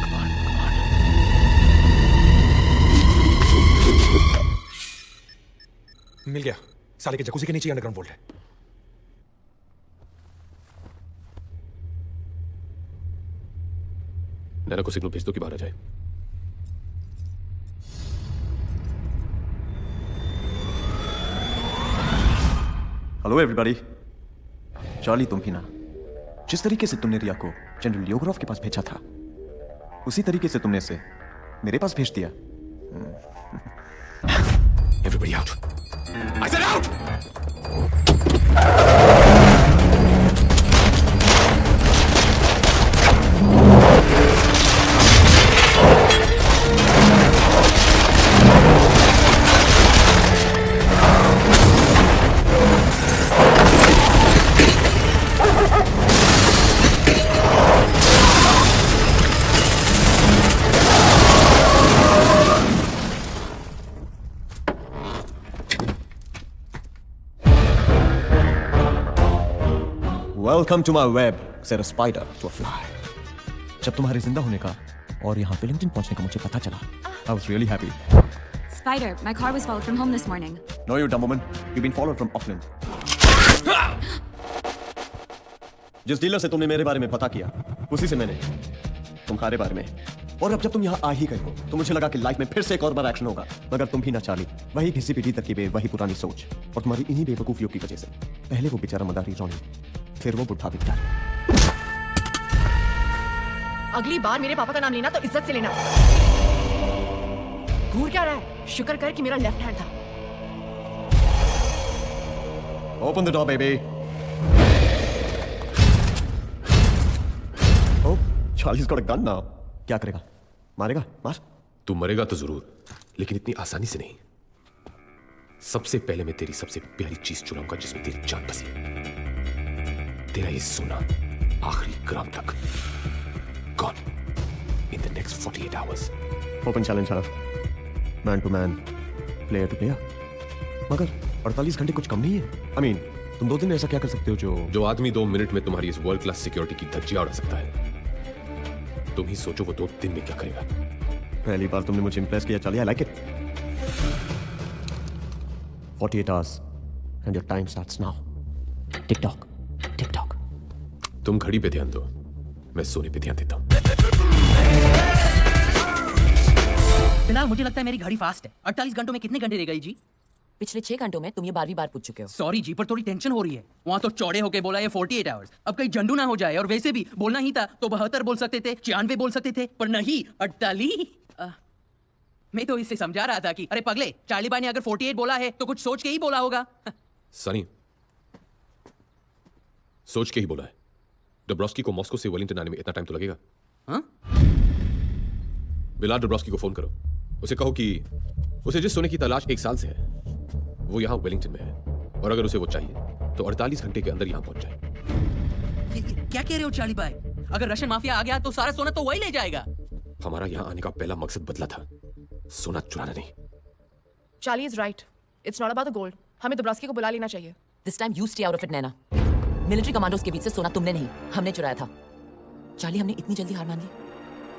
Come on, come on. मिल गया। साले के जकूजी के नीचे अंडरग्राउंड वोल्ट है। नैना को सिग्नल भेज दो कि बाहर आ जाए। Hello everybody. चार्ली, तुम ही ना? जिस तरीके से तुमने रिया को जनरल लियोग्राफ के पास भेजा था, उसी तरीके से तुमने इसे मेरे पास भेज दिया। Everybody out. I said out! Welcome to my web, said a spider to a fly. जब तुम्हारे जिंदा होने का और यहाँ वेलिंगटन पहुँचने का मुझे पता चला, I was really happy. Spider, my car was followed from home this morning. No, you dumb woman. You've been followed from Auckland. जिस डीलर से तुमने मेरे बारे में पता किया, उसी से मैंने तुम्हारे बारे में। और अब जब तुम यहाँ आ ही गए हो, तो मुझे लगा कि लाइफ में फिर से एक और बार एक्शन होगा। मगर तुम भी ना चाली, वही घिसी पिटी तरकीबें, वही पुरानी सोच, और तुम्हारी इन्हीं बेवकूफियों की वजह से पहले वो बेचारा मदारी रॉनी, फिर वो बुढ़ा विक्टर। अगली बार मेरे पापा का नाम लेना तो इज्जत से लेना। घूर क्या रहा है? शुक्र कर कि मेरा लेफ्ट हैंड था। Open the door, baby. Oh, Charlie's got a gun now. क्या करेगा? मारेगा? मार। तू मरेगा तो जरूर, लेकिन इतनी आसानी से नहीं। सबसे पहले मैं तेरी सबसे प्यारी चीज चुराऊंगा जिसमें तेरी जान बसी। तेरा ये सोना आखिरी ग्राम तक। Gone in the next 48 hours. Open challenge है, man to man, player to player. मगर 48 घंटे कुछ कम नहीं है। I mean, तुम 2 दिन में ऐसा क्या कर सकते हो जो आदमी 2 मिनट में तुम्हारी इस वर्ल्ड क्लास सिक्योरिटी की धज्जियां उड़ा सकता है, तुम ही सोचो वो 2 दिन में क्या करेगा। पहली बार तुमने मुझे इंप्रेस किया Charlie, I like it. 48 hours and your time starts now. Tick tock, tick tock. तुम घड़ी पे ध्यान दो, मैं सोने पे ध्यान देता हूँ। फिलहाल मुझे लगता है मेरी घड़ी फास्ट है। 48 घंटों में कितने घंटे रह गई जी? पिछले 6 घंटों में तुम ये 12वीं बार पूछ चुके हो। सॉरी जी, पर थोड़ी टेंशन हो रही है। वहाँ तो चौड़े होके बोला ये 48 आवर्स। अब कहीं जंडू ना हो जाए, और वैसे भी बोलना ही था तो 72 बोल सकते थे, 96 बोल सकते थे, पर नहीं 48। मैं तो इससे समझा रहा था कि अरे पगले, चार्ली भाई ने अगर 48 बोला है तो कुछ सोच के ही बोला होगा। सनी, सोच के ही बोला है। डब्रोस्की को मॉस्को से वेलिंगटन आने में इतना टाइम तो लगेगा। हाँ? बिलाल डब्रोस्की को फोन करो, उसे कहो कि उसे जिस सोने की तलाश 1 साल से है वो यहाँ वेलिंगटन में है, और अगर उसे वो चाहिए तो 48 घंटे के अंदर यहाँ पहुंच जाए। क्या कह रहे हो चार्ली भाई? अगर रशियन माफिया आ गया तो सारा सोना तो वही ले जाएगा। हमारा यहाँ आने का पहला मकसद बदला था, सोना चुराना नहीं। Charlie is right, it's not about the gold. हमें डब्रोस्की को बुला लेना चाहिए। This time you stay out of it Naina. Military commandos के बीच से सोना तुमने नहीं, हमने चुराया था। चार्ली, हमने इतनी जल्दी हार मान ली?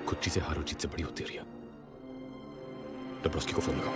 कुछ चीजें हार और जीत से बड़ी होती है रिया। डब्रोस्की को फोन लगाओ।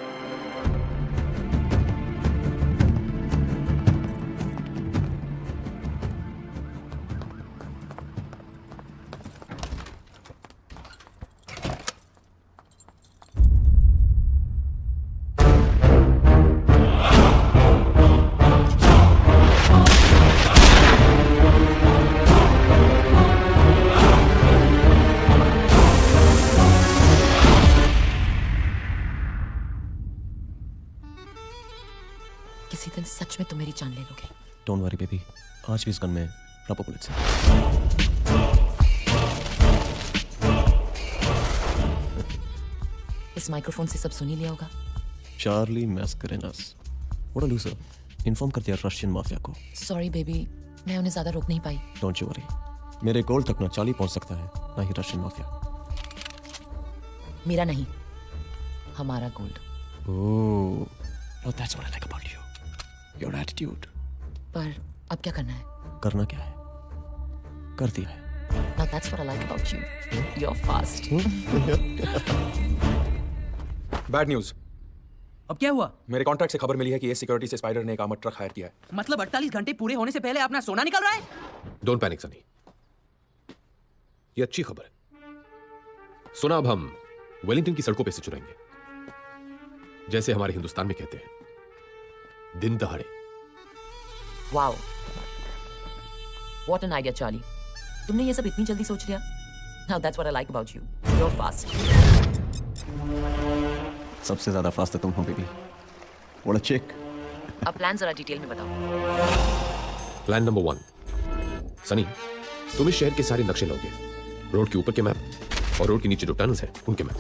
किसी दिन सच में तुम मेरी जान ले लोगे। Don't worry baby, आज भी इस गन में रबर बुलेट्स हैं। इस माइक्रोफोन से सब सुन ही लिया होगा। Charlie Mascarenhas, what a loser, inform कर दिया रशियन माफिया को। सॉरी बेबी, मैं उन्हें ज्यादा रोक नहीं पाई। Don't you worry, मेरे गोल तक ना चार्ली पहुंच सकता है ना ही रशियन माफिया। मेरा नहीं, हमारा gold. Oh, well that's what I like about you. Your attitude. पर अब क्या करना है? करना क्या है? कर दिया है। Now that's what I like about you. You're fast. Bad news. अब क्या हुआ? मेरे कॉन्ट्रैक्ट से खबर मिली है कि एस सिक्योरिटी से स्पाइडर ने एक आर्मर्ड ट्रक हायर किया है। मतलब 48 घंटे पूरे होने से पहले अपना सोना निकल रहा है? डोंट पैनिक सनी, ये अच्छी खबर है। सोना अब हम वेलिंगटन की सड़कों पे से चुराएंगे, जैसे हमारे हिंदुस्तान में कहते हैं, दिन दहाड़े। Wow, what an idea Charlie. तुमने ये सब इतनी जल्दी सोच लिया। Now that's what I like about you, you are fast. सबसे ज्यादा फास्ट तुम हो बेबी। व्हाट अ चिक। अब प्लान जरा डिटेल में बताओ। प्लान नंबर 1, सनी तुम इस शहर के सारे नक्शे लोगे, रोड के ऊपर के मैप और रोड के नीचे जो टनल्स हैं उनके मैप।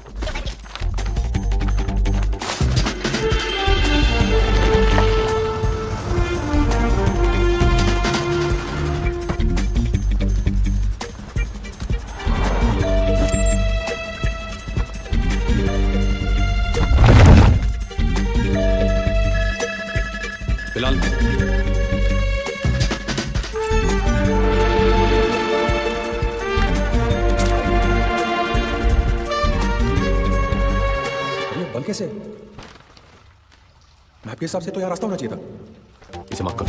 बिलाल, बंद कैसे? मैप के हिसाब से तो यहाँ रास्ता होना चाहिए था। इसे माफ करो।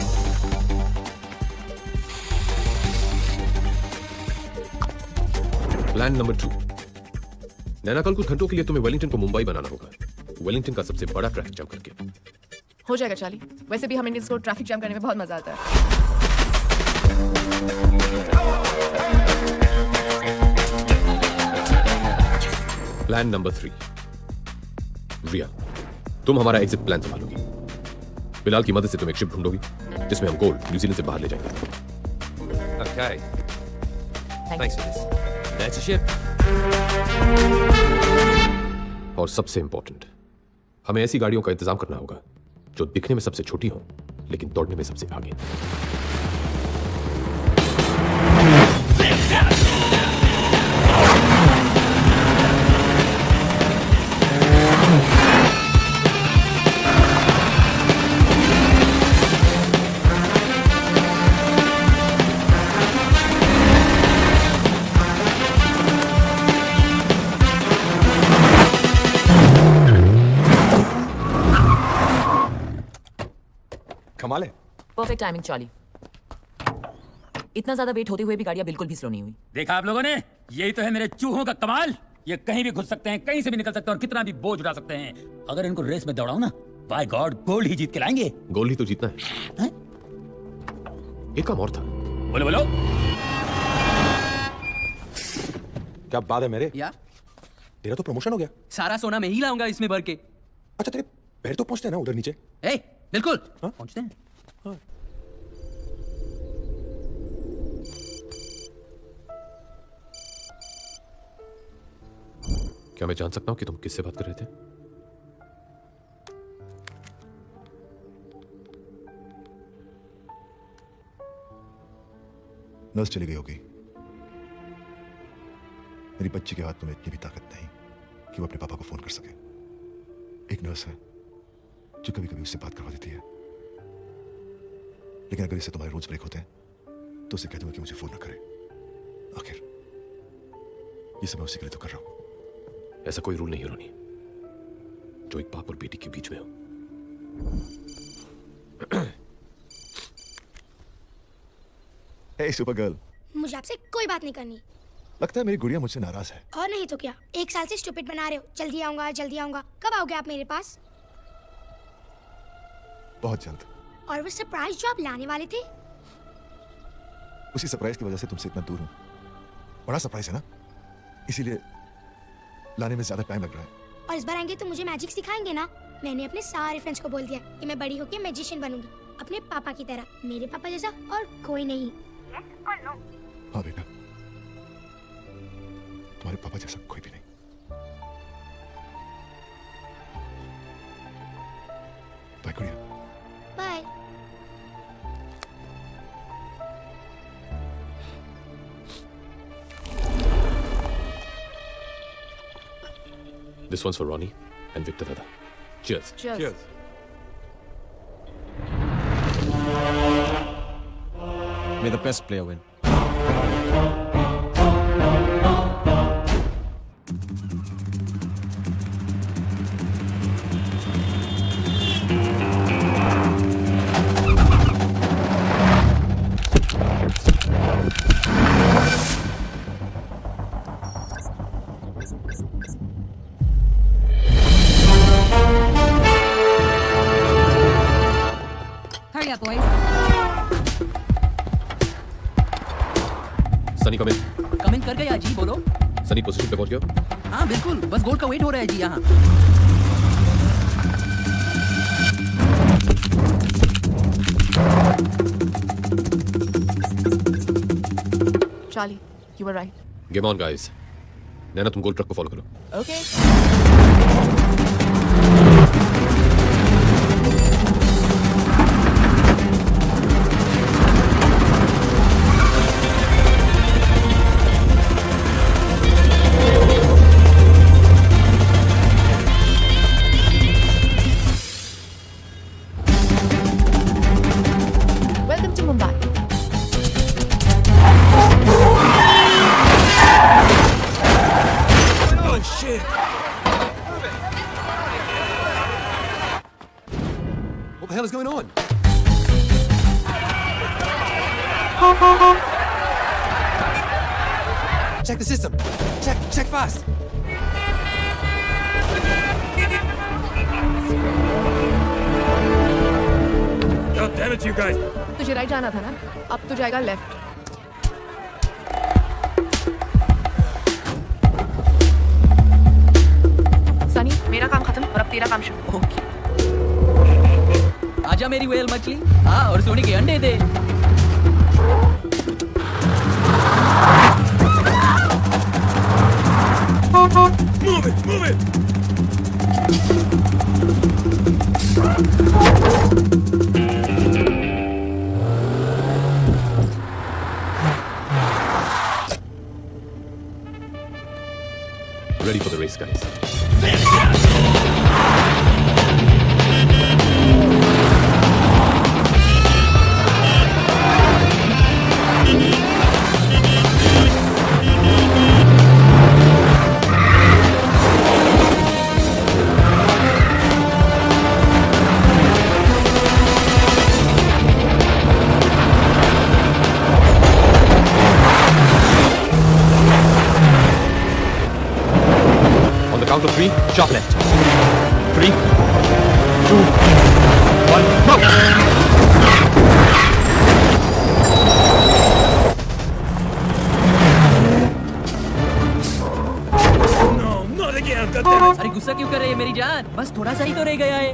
प्लान नंबर 2, नैना कल कुछ घंटों के लिए तुम्हें वेलिंगटन को मुंबई बनाना होगा, वेलिंगटन का सबसे बड़ा ट्रैफिक जाम करके। हो जाएगा चार्ली। वैसे भी हम इंडियंस को ट्रैफिक जाम करने में बहुत मजा आता है। प्लान नंबर 3, रिया तुम हमारा एग्जिट प्लान संभालोगी। बिलाल की मदद से तुम एक शिप ढूंढोगी जिसमें हम गोल्ड न्यूजीलैंड से बाहर ले जाएंगे। Okay. Thanks for this. That's a ship. और सबसे इंपॉर्टेंट, हमें ऐसी गाड़ियों का इंतजाम करना होगा जो दिखने में सबसे छोटी हो लेकिन दौड़ने में सबसे आगे। कमाल है। Perfect timing Charlie. इतना ज्यादा वेट होते हुए भी गाड़ियां बिल्कुल भी स्लो नहीं हुई। देखा आप लोगों ने, यही तो है मेरे चूहों का कमाल। ये कहीं भी घुस सकते हैं, कहीं से भी निकल सकते हैं और कितना भी बोझ उठा सकते हैं। अगर इनको रेस में दौड़ाऊं ना, बाय गॉड गोल्ड ही जीत के लाएंगे। गोल्ड ही तो जीतना है। एक काम और था। बोलो बोलो। क्या बात है मेरे? या तेरा तो प्रमोशन हो गया। सारा सोना मैं ही लाऊंगा इसमें भर के। अच्छा तेरे पैर तो पहुंचते हैं ना उधर नीचे? ए, बिल्कुल पहुंचते हैं। हाँ। क्या मैं जान सकता हूं कि तुम किससे बात कर रहे थे? नर्स चली गई होगी। मेरी बच्ची के हाथ में इतनी भी ताकत नहीं कि वो अपने पापा को फोन कर सके। एक नर्स है जो कभी कभी उससे बात करवा देती है, लेकिन अगर इससे तुम्हारे रूल्स ब्रेक होते हैं तो उसे कह दूंगा कि मुझे फोन ना करे। आखिर ये सब मैं उसी के लिए तो कर रहा हूं। ऐसा कोई रूल नहीं है रोनी जो एक बाप और बेटी के बीच में हो। हे सुपर गर्ल, मुझे आपसे कोई बात नहीं करनी। लगता है मेरी गुड़िया मुझसे नाराज है। और नहीं तो क्या, 1 साल से स्टूपिड बना रहे हो। जल्दी आऊंगा जल्दी आऊंगा। कब आओगे आप मेरे पास? बहुत जल्द। और वो सरप्राइज जो आप लाने वाले थे? उसी सरप्राइज की वजह से तुमसे इतना दूर हूं। बड़ा सरप्राइज है ना, इसीलिए लाने में ज्यादा टाइम लग रहा है। और इस बार आएंगे तो मुझे मैजिक सिखाएंगे ना? मैंने अपने सारे फ्रेंड्स को बोल दिया कि मैं बड़ी होकर मैजिशियन बनूंगी, अपने पापा की तरह। मेरे पापा जैसा और कोई नहीं। हाँ बेटा, तुम्हारे पापा जैसा कोई भी नहीं। बाय गुड़िया। Bye. This one's for Ronnie and Victor Dada. Cheers. Cheers. May the best player win. Sunny come in. Come in कर गया जी, बोलो। सनी पोजीशन पे पहुंच गया? हाँ बिल्कुल, बस गोल का वेट हो रहा है जी यहाँ। Charlie, you were right. Game on guys. Naina तुम गोल ट्रक को फॉलो करो। Okay. Welcome to Mumbai. Oh shit! What the hell is going on? Check the system. Check fast. God damn it, you guys! तुझे right जाना था ना, अब तो जाएगा लेफ्ट। सनी, मेरा काम खत्म और अब तेरा काम शुरू। ओके। आजा मेरी व्हेल मछली, हाँ, और सोने के अंडे दे। Move it! Move it! Ready for the race, guys. On the count of 3, sharp left. 3, 2, 1, go! No, not again, goddammit! अरे गुस्सा क्यों कर रही है मेरी जान? बस थोड़ा सा ही तो रह गया है।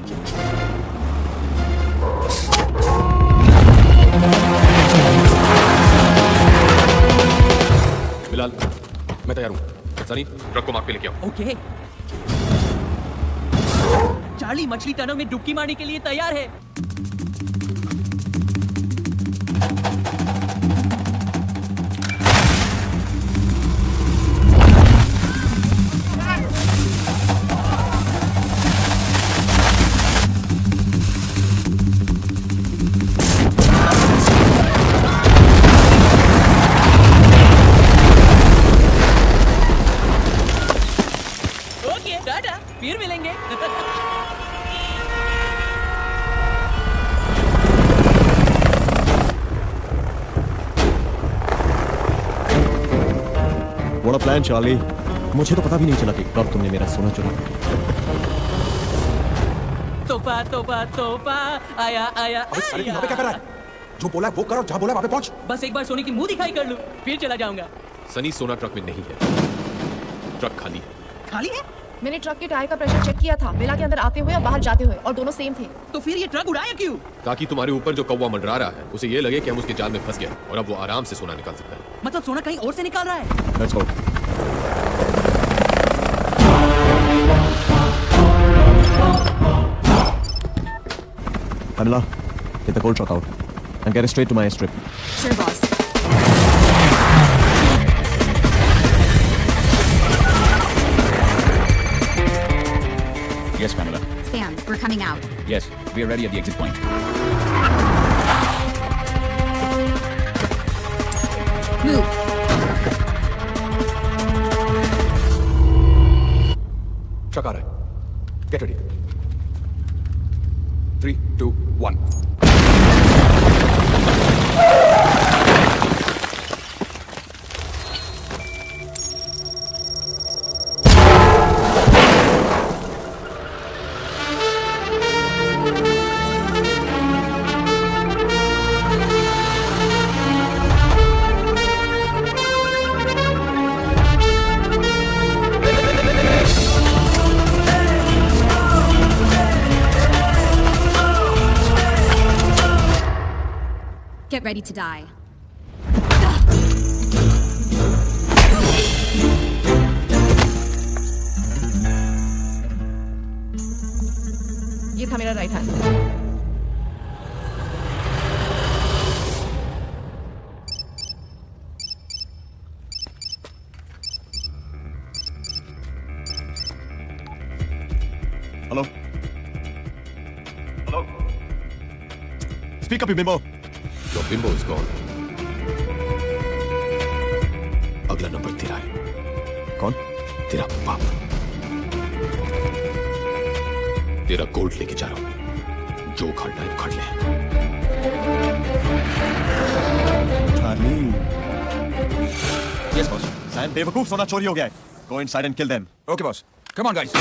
बिलाल, मैं तैयार हूँ। सनी, ट्रक को मार्क पे लेके आओ। ओके। चार्ली मछली टनल में डुबकी मारने के लिए तैयार है। ओके, टाटा, फिर मिलेंगे। What a plan, Charlie. मुझे तो पता भी नहीं चला कि कब तुमने मेरा सोना चुरा। तोहफा तोहफा तोहफा आया आया अरे यहाँ पे क्या कर रहा है? जो बोला है वो करो, जहाँ बोला है वहाँ पे पहुँच। बस एक बार सोने की मुंह दिखाई कर लूं, फिर चला जाऊंगा। सनी, सोना ट्रक में नहीं है। ट्रक खाली है। खाली है? मैंने ट्रक के टायर का प्रेशर चेक किया था, मेला के अंदर आते हुए और बाहर जाते हुए, और दोनों सेम थे। तो फिर ये ट्रक उड़ाया क्यों? ताकि तुम्हारे ऊपर जो कौवा मंडरा रहा है उसे ये लगे कि हम उसके जाल में फंस गए और अब वो आराम से सोना निकाल सकता है। मतलब सोना कहीं और से निकाल रहा है? Let's go. Pamela, get the gold truck out and get it straight to my strip. Sure, boss. Yes, Pamela. Sam, we're coming out. Yes, we are ready at the exit point. Move. Truck आ रहा है। Get ready. 3, 2, 1. get ready to die. ये था मेरा right hand. Hello? Hello? Speak up, you bimbo. Your bimbo is gone. अगला number तेरा है। कौन? तेरा बाप। तेरा गोल्ड लेके जा रहा हूं। जो उखाड़ना है उखाड़ ले। चार्ली। Yes, boss. सैम बेवकूफ सोना चोरी हो गया है। Go inside and kill them. Okay, boss. Come on, guys.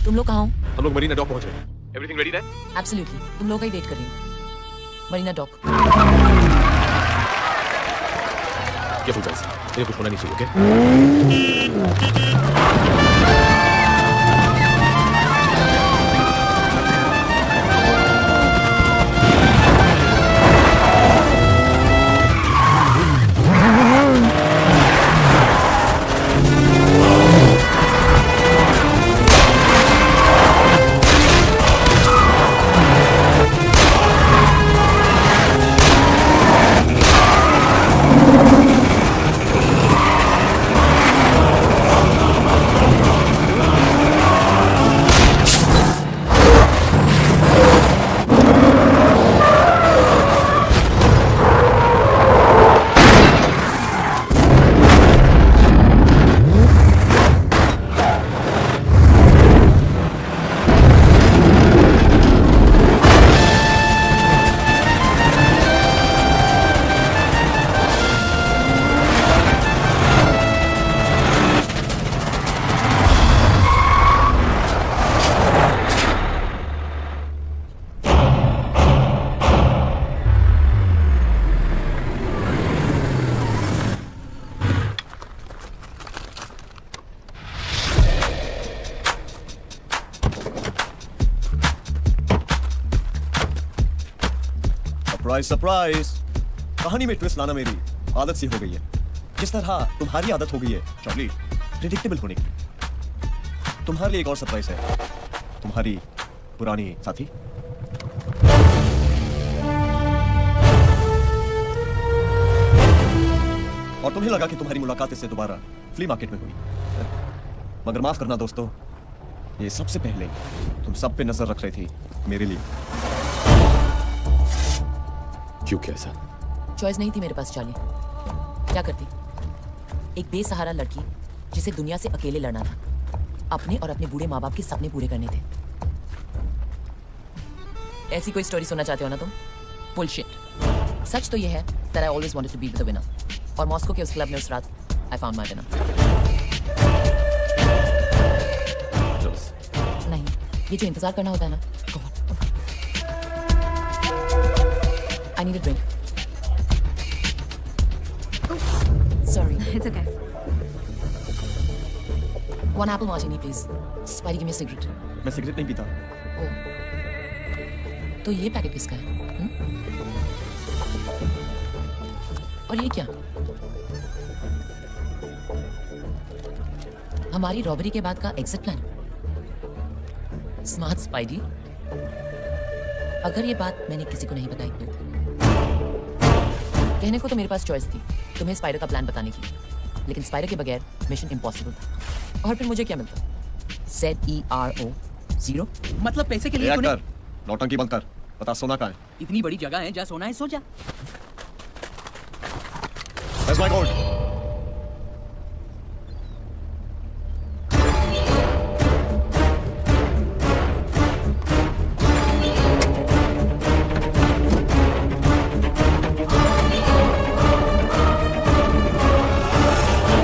तुम लोग कहाँ हो? हम लोग मरीना डॉक पहुंच रहे हैं। Everything ready there? एब्सोल्युटली, तुम लोग का ही वेट कर रही हूँ। मरीना डॉक। केयरफुल गाइस, मेरे कुछ होना नहीं चाहिए, ओके? सरप्राइज सरप्राइज, कहानी में ट्विस्ट लाना मेरी आदत सी हो गई है, जिस तरह तुम्हारी आदत हो गई है चार्ली प्रेडिक्टेबल होने की। तुम्हारे लिए एक और सरप्राइज है, तुम्हारी पुरानी साथी। और तुम्हें लगा कि तुम्हारी मुलाकात इससे दोबारा फ्ली मार्केट में हुई। मगर माफ करना दोस्तों, ये सबसे पहले तुम सब पे नजर रख रही थी मेरे लिए। क्यों कैसा? चॉइस नहीं थी मेरे पास चार्ली। क्या करती? एक बेसहारा लड़की जिसे दुनिया से अकेले लड़ना था, अपने और अपने बूढ़े माँ बाप के सपने पूरे करने थे। ऐसी कोई स्टोरी सुनना चाहते हो ना तुम? बुलशिट। सच तो ये है that I always wanted to be with a winner। और मॉस्को के उस क्लब में उस रात I found my winner। नहीं, ये जो इंतजार करना होता है ना, I need a drink। Sorry। It's okay। One apple martini, please। Spidey, give me a cigarette। मैं सिगरेट नहीं पीता। ओह, तो ये पैकेट किसका है? और ये क्या? हमारी रॉबरी के बाद का एग्जिट प्लान। Smart spidey. अगर ये बात मैंने किसी को नहीं बताई तो कहने को तो मेरे पास चॉइस थी तुम्हें स्पाइडर का प्लान बताने की, लेकिन स्पाइडर के बगैर मिशन इम्पॉसिबल था। और फिर मुझे क्या मिलता? ZERO 0। मतलब पैसे के लिए तूने नौटंकी बंद कर। बता सोना कहाँ है? इतनी बड़ी जगह है, जहाँ सोना है सो जा। Where's my gold?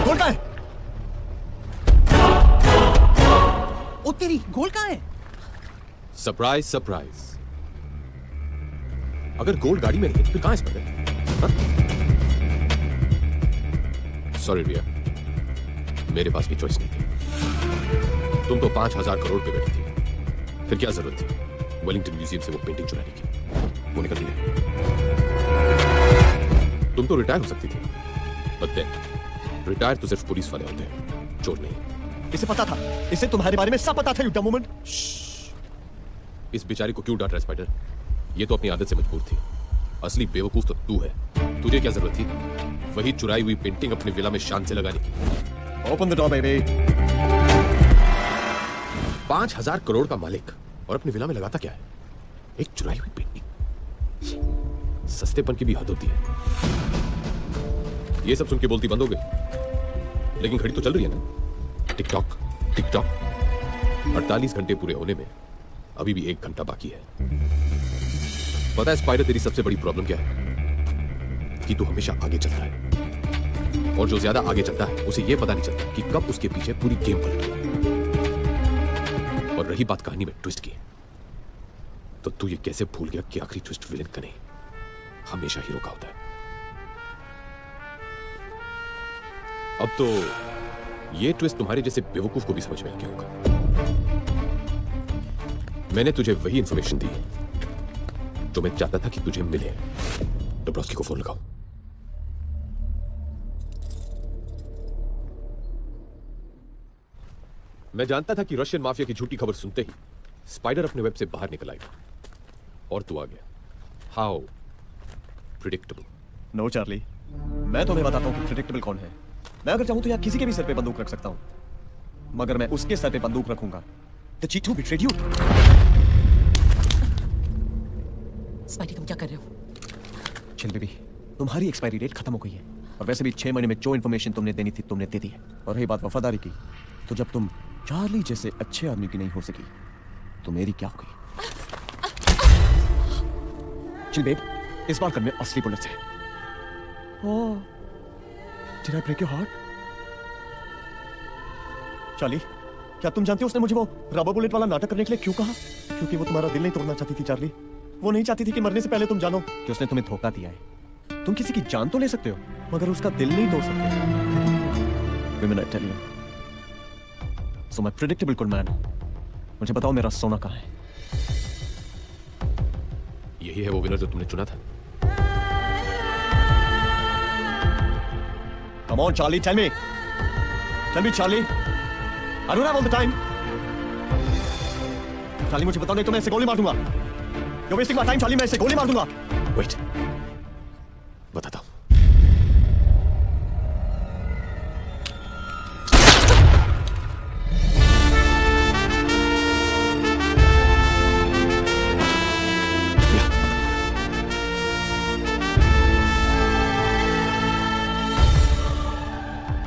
गोल्ड कहाँ है? ओ तेरी, गोल्ड कहाँ है? Surprise surprise. अगर गोल्ड गाड़ी में नहीं तो फिर कहां स्पाइडर? सॉरी रिया, मेरे पास भी चॉइस नहीं थी। तुम तो 5,000 करोड़ पे बैठी थी, फिर क्या जरूरत थी वेलिंगटन म्यूजियम से वो पेंटिंग चुराने की? वो निकल गई। तुम तो रिटायर हो सकती थी, बट देन रिटायर तो सिर्फ पुलिस वाले होते हैं, चोर नहीं। इसे पता था, इसे तुम्हारे बारे में सब पता था। यू डम वुमन। इस बेचारी को क्यों डांट रहा है स्पाइडर? ये तो अपनी आदत से मजबूर थी। असली बेवकूफ तो तू है। तुझे क्या जरूरत थी वही चुराई हुई पेंटिंग अपने विला में शान से लगाने की? Open the door baby. 5,000 crore का मालिक और अपने विला में लगाता क्या है? एक चुराई हुई पेंटिंग। सस्तेपन की भी हद होती है। ये सब सुन के बोलती बंद हो गई, लेकिन घड़ी तो चल रही है ना। Tick tock tick tock. 48 घंटे पूरे होने में अभी भी 1 घंटा बाकी है। पता है स्पाइडर, तेरी सबसे बड़ी प्रॉब्लम क्या है? कि तू हमेशा आगे चलता है, और जो ज्यादा आगे चलता है उसे यह पता नहीं चलता कि कब उसके पीछे पूरी गेम पलट गई। और रही बात कहानी में ट्विस्ट की, तो तू ये कैसे भूल गया कि आखिरी ट्विस्ट विलेन का नहीं, हमेशा हीरो का होता है। अब तो ये ट्विस्ट तुम्हारे जैसे बेवकूफ को भी समझ में आ गया होगा। मैंने तुझे वही इंफॉर्मेशन दी जो मैं चाहता था कि तुझे मिले। डोब्रोस्की को फोन लगाओ। मैं जानता था कि रशियन माफिया की झूठी खबर सुनते ही स्पाइडर अपने वेब से बाहर निकल आएगा, और तू आ गया। How predictable. नो चार्ली, मैं तुम्हें बताता हूं कि प्रिडिक्टेबल कौन है। मैं अगर चाहूं तो यहाँ किसी के भी सर पे बंदूक रख सकता हूं, मगर मैं उसके सर पे बंदूक रखूंगा The G2 betrayed you। Spidey, तुम क्या कर रहे हो? चिल बेबी, तुम्हारी एक्सपायरी डेट खत्म हो गई है, और वैसे भी 6 महीने में जो इन्फॉर्मेशन तुमने देनी थी तुमने दे दी है। और रही बात वफादारी की, तो जब तुम चार्ली जैसे अच्छे आदमी की नहीं हो सकी तो मेरी क्या होगी? चिल बेब, इस बार कर में असली बुलेट्स है। ओह, Did I break your heart? Charlie, क्या तुम जानती हो उसने मुझे वो रबर बुलेट वाला नाटक करने के लिए क्यों कहा? क्योंकि वो तुम्हारा दिल नहीं तोड़ना चाहती थी चार्ली। वो नहीं चाहती थी कि मरने से पहले तुम जानो कि उसने तुम्हें धोखा दिया है। तुम किसी की जान तो ले सकते हो, मगर उसका दिल नहीं तोड़ सकते। Women, I tell you. So my predictable good man, मुझे बताओ मेरा सोना कहाँ है? यही है वो विनर जो तुमने चुना था। Come on, Charlie, tell me. Tell me, Charlie. I don't have all the time. Charlie, मुझे बताओ नहीं तो मैं इसे गोली मार दूंगा। You're wasting my time, Charlie. मैं इसे गोली मार दूंगा। Wait. बताता हूं।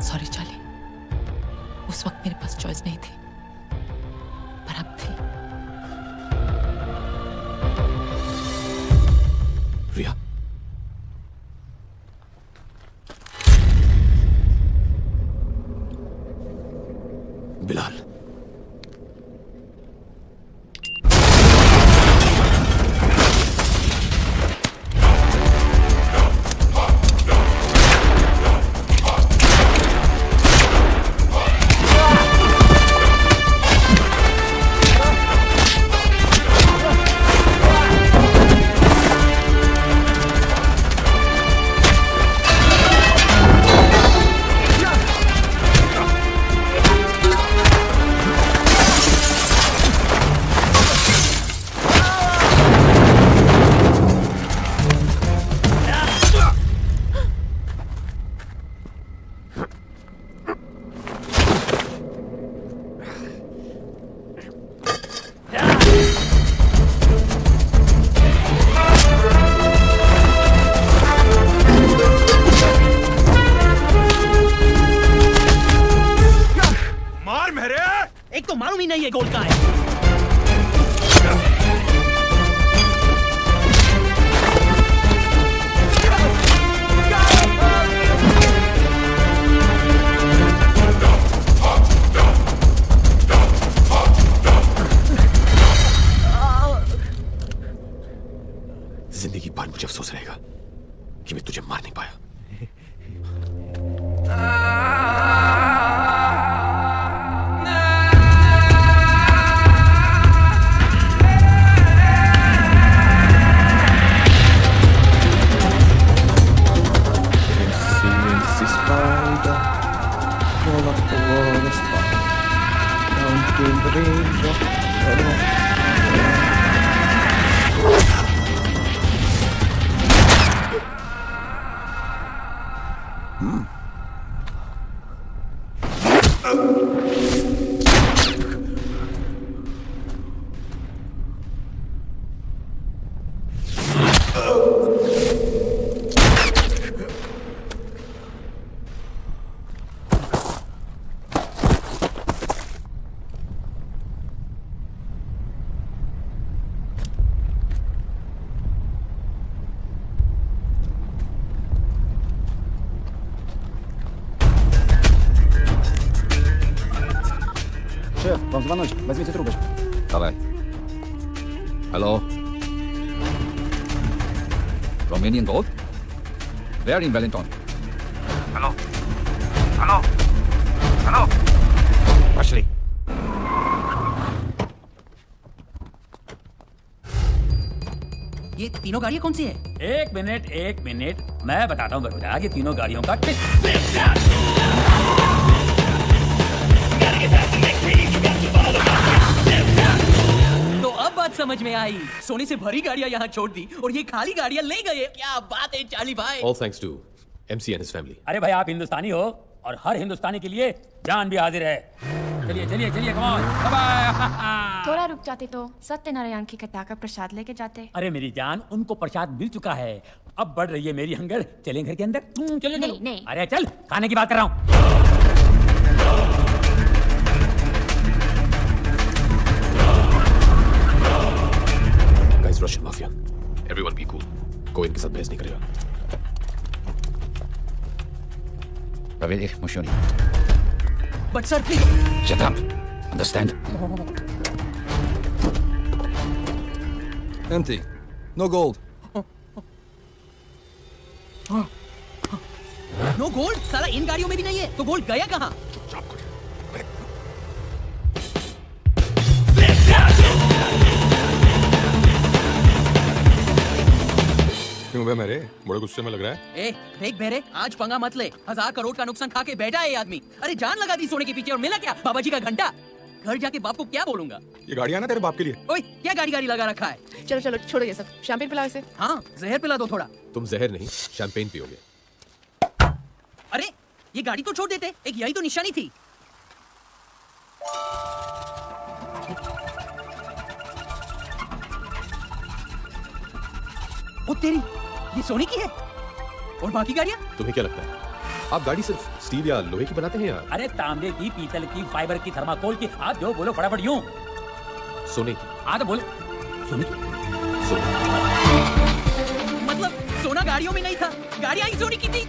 सॉरी चार्ली, उस वक्त मेरे पास चॉइस नहीं थी, पर अब थी। रिया, बिलाल, एक तो मालूम ही नहीं है गोल का है। जिंदगी भर मुझे अफसोस रहेगा कि मैं तुझे मार नहीं पाया। Шеф, вам звоночек. Возьмите трубочку. Давай. Hello. Romanian Gold? Where in Wellington? Hello. Hello. Hello. Ashley. ये तीनों गाड़ियां कौन सी है? एक मिनट, मैं बताता हूँ बरोदा, ये तीनों गाड़ियों का तो अब बात समझ में आई। सोने से भरी गाड़ियां यहाँ छोड़ दी और ये खाली गाड़ियां ले गए। क्या बात है चार्ली भाई। All thanks to MC and his family. अरे भाई आप हिंदुस्तानी हो और हर हिंदुस्तानी के लिए जान भी हाजिर है। चलिए चलिए चलिए, कम ऑन, बाय। थोड़ा रुक जाते तो सत्यनारायण की कथा का प्रसाद लेके जाते। अरे मेरी जान, उनको प्रसाद मिल चुका है, अब बढ़ रही है मेरी हंगर। चलें घर के अंदर? चलो चलो। नहीं। अरे चल, खाने की बात कर रहा हूँ। Guys, Russian mafia. Everyone be cool. कोई इनके साथ बहस नहीं करेगा। Проверь их мужчиной. But sir, please. Shut up. Understand? Empty. No gold. No gold? साला इन गाड़ियों में भी नहीं है, तो गोल्ड गया कहाँ? क्यों बे मेरे? बड़े गुस्से में लग रहा है। ए, देख बेरे, आज पंगा मत ले। 1000 करोड़ का नुकसान खा के बैठा है ये आदमी। अरे जान लगा दी सोने के पीछे और मिला क्या? बाबा जी का घंटा। घर जाके बाप को क्या बोलूंगा? ये गाड़ियां ना तेरे बाप के लिए। ओए, क्या गाड़ी लगा रखा है? चलो चलो छोड़ो ये सब, शैंपेन पिलाओ इसे। हाँ, जहर पिला दो थोड़ा। तुम जहर नहीं, शैंपेन पियोगे। अरे, ये गाड़ी तो छोड़ देते, एक यही तो निशानी थी। ओ तेरी, ये सोने की है? और बाकी गाड़ियां? तुम्हें क्या लगता है आप गाड़ी सिर्फ स्टील या लोहे की बनाते हैं या अरे तांबे की, पीतल की, फाइबर की, थर्माकोल की, आप जो बोलो फटाफट यूं। सोने की? तो बोले सोने की। मतलब सोना गाड़ियों में नहीं था, गाड़ियां ही सोने की थी।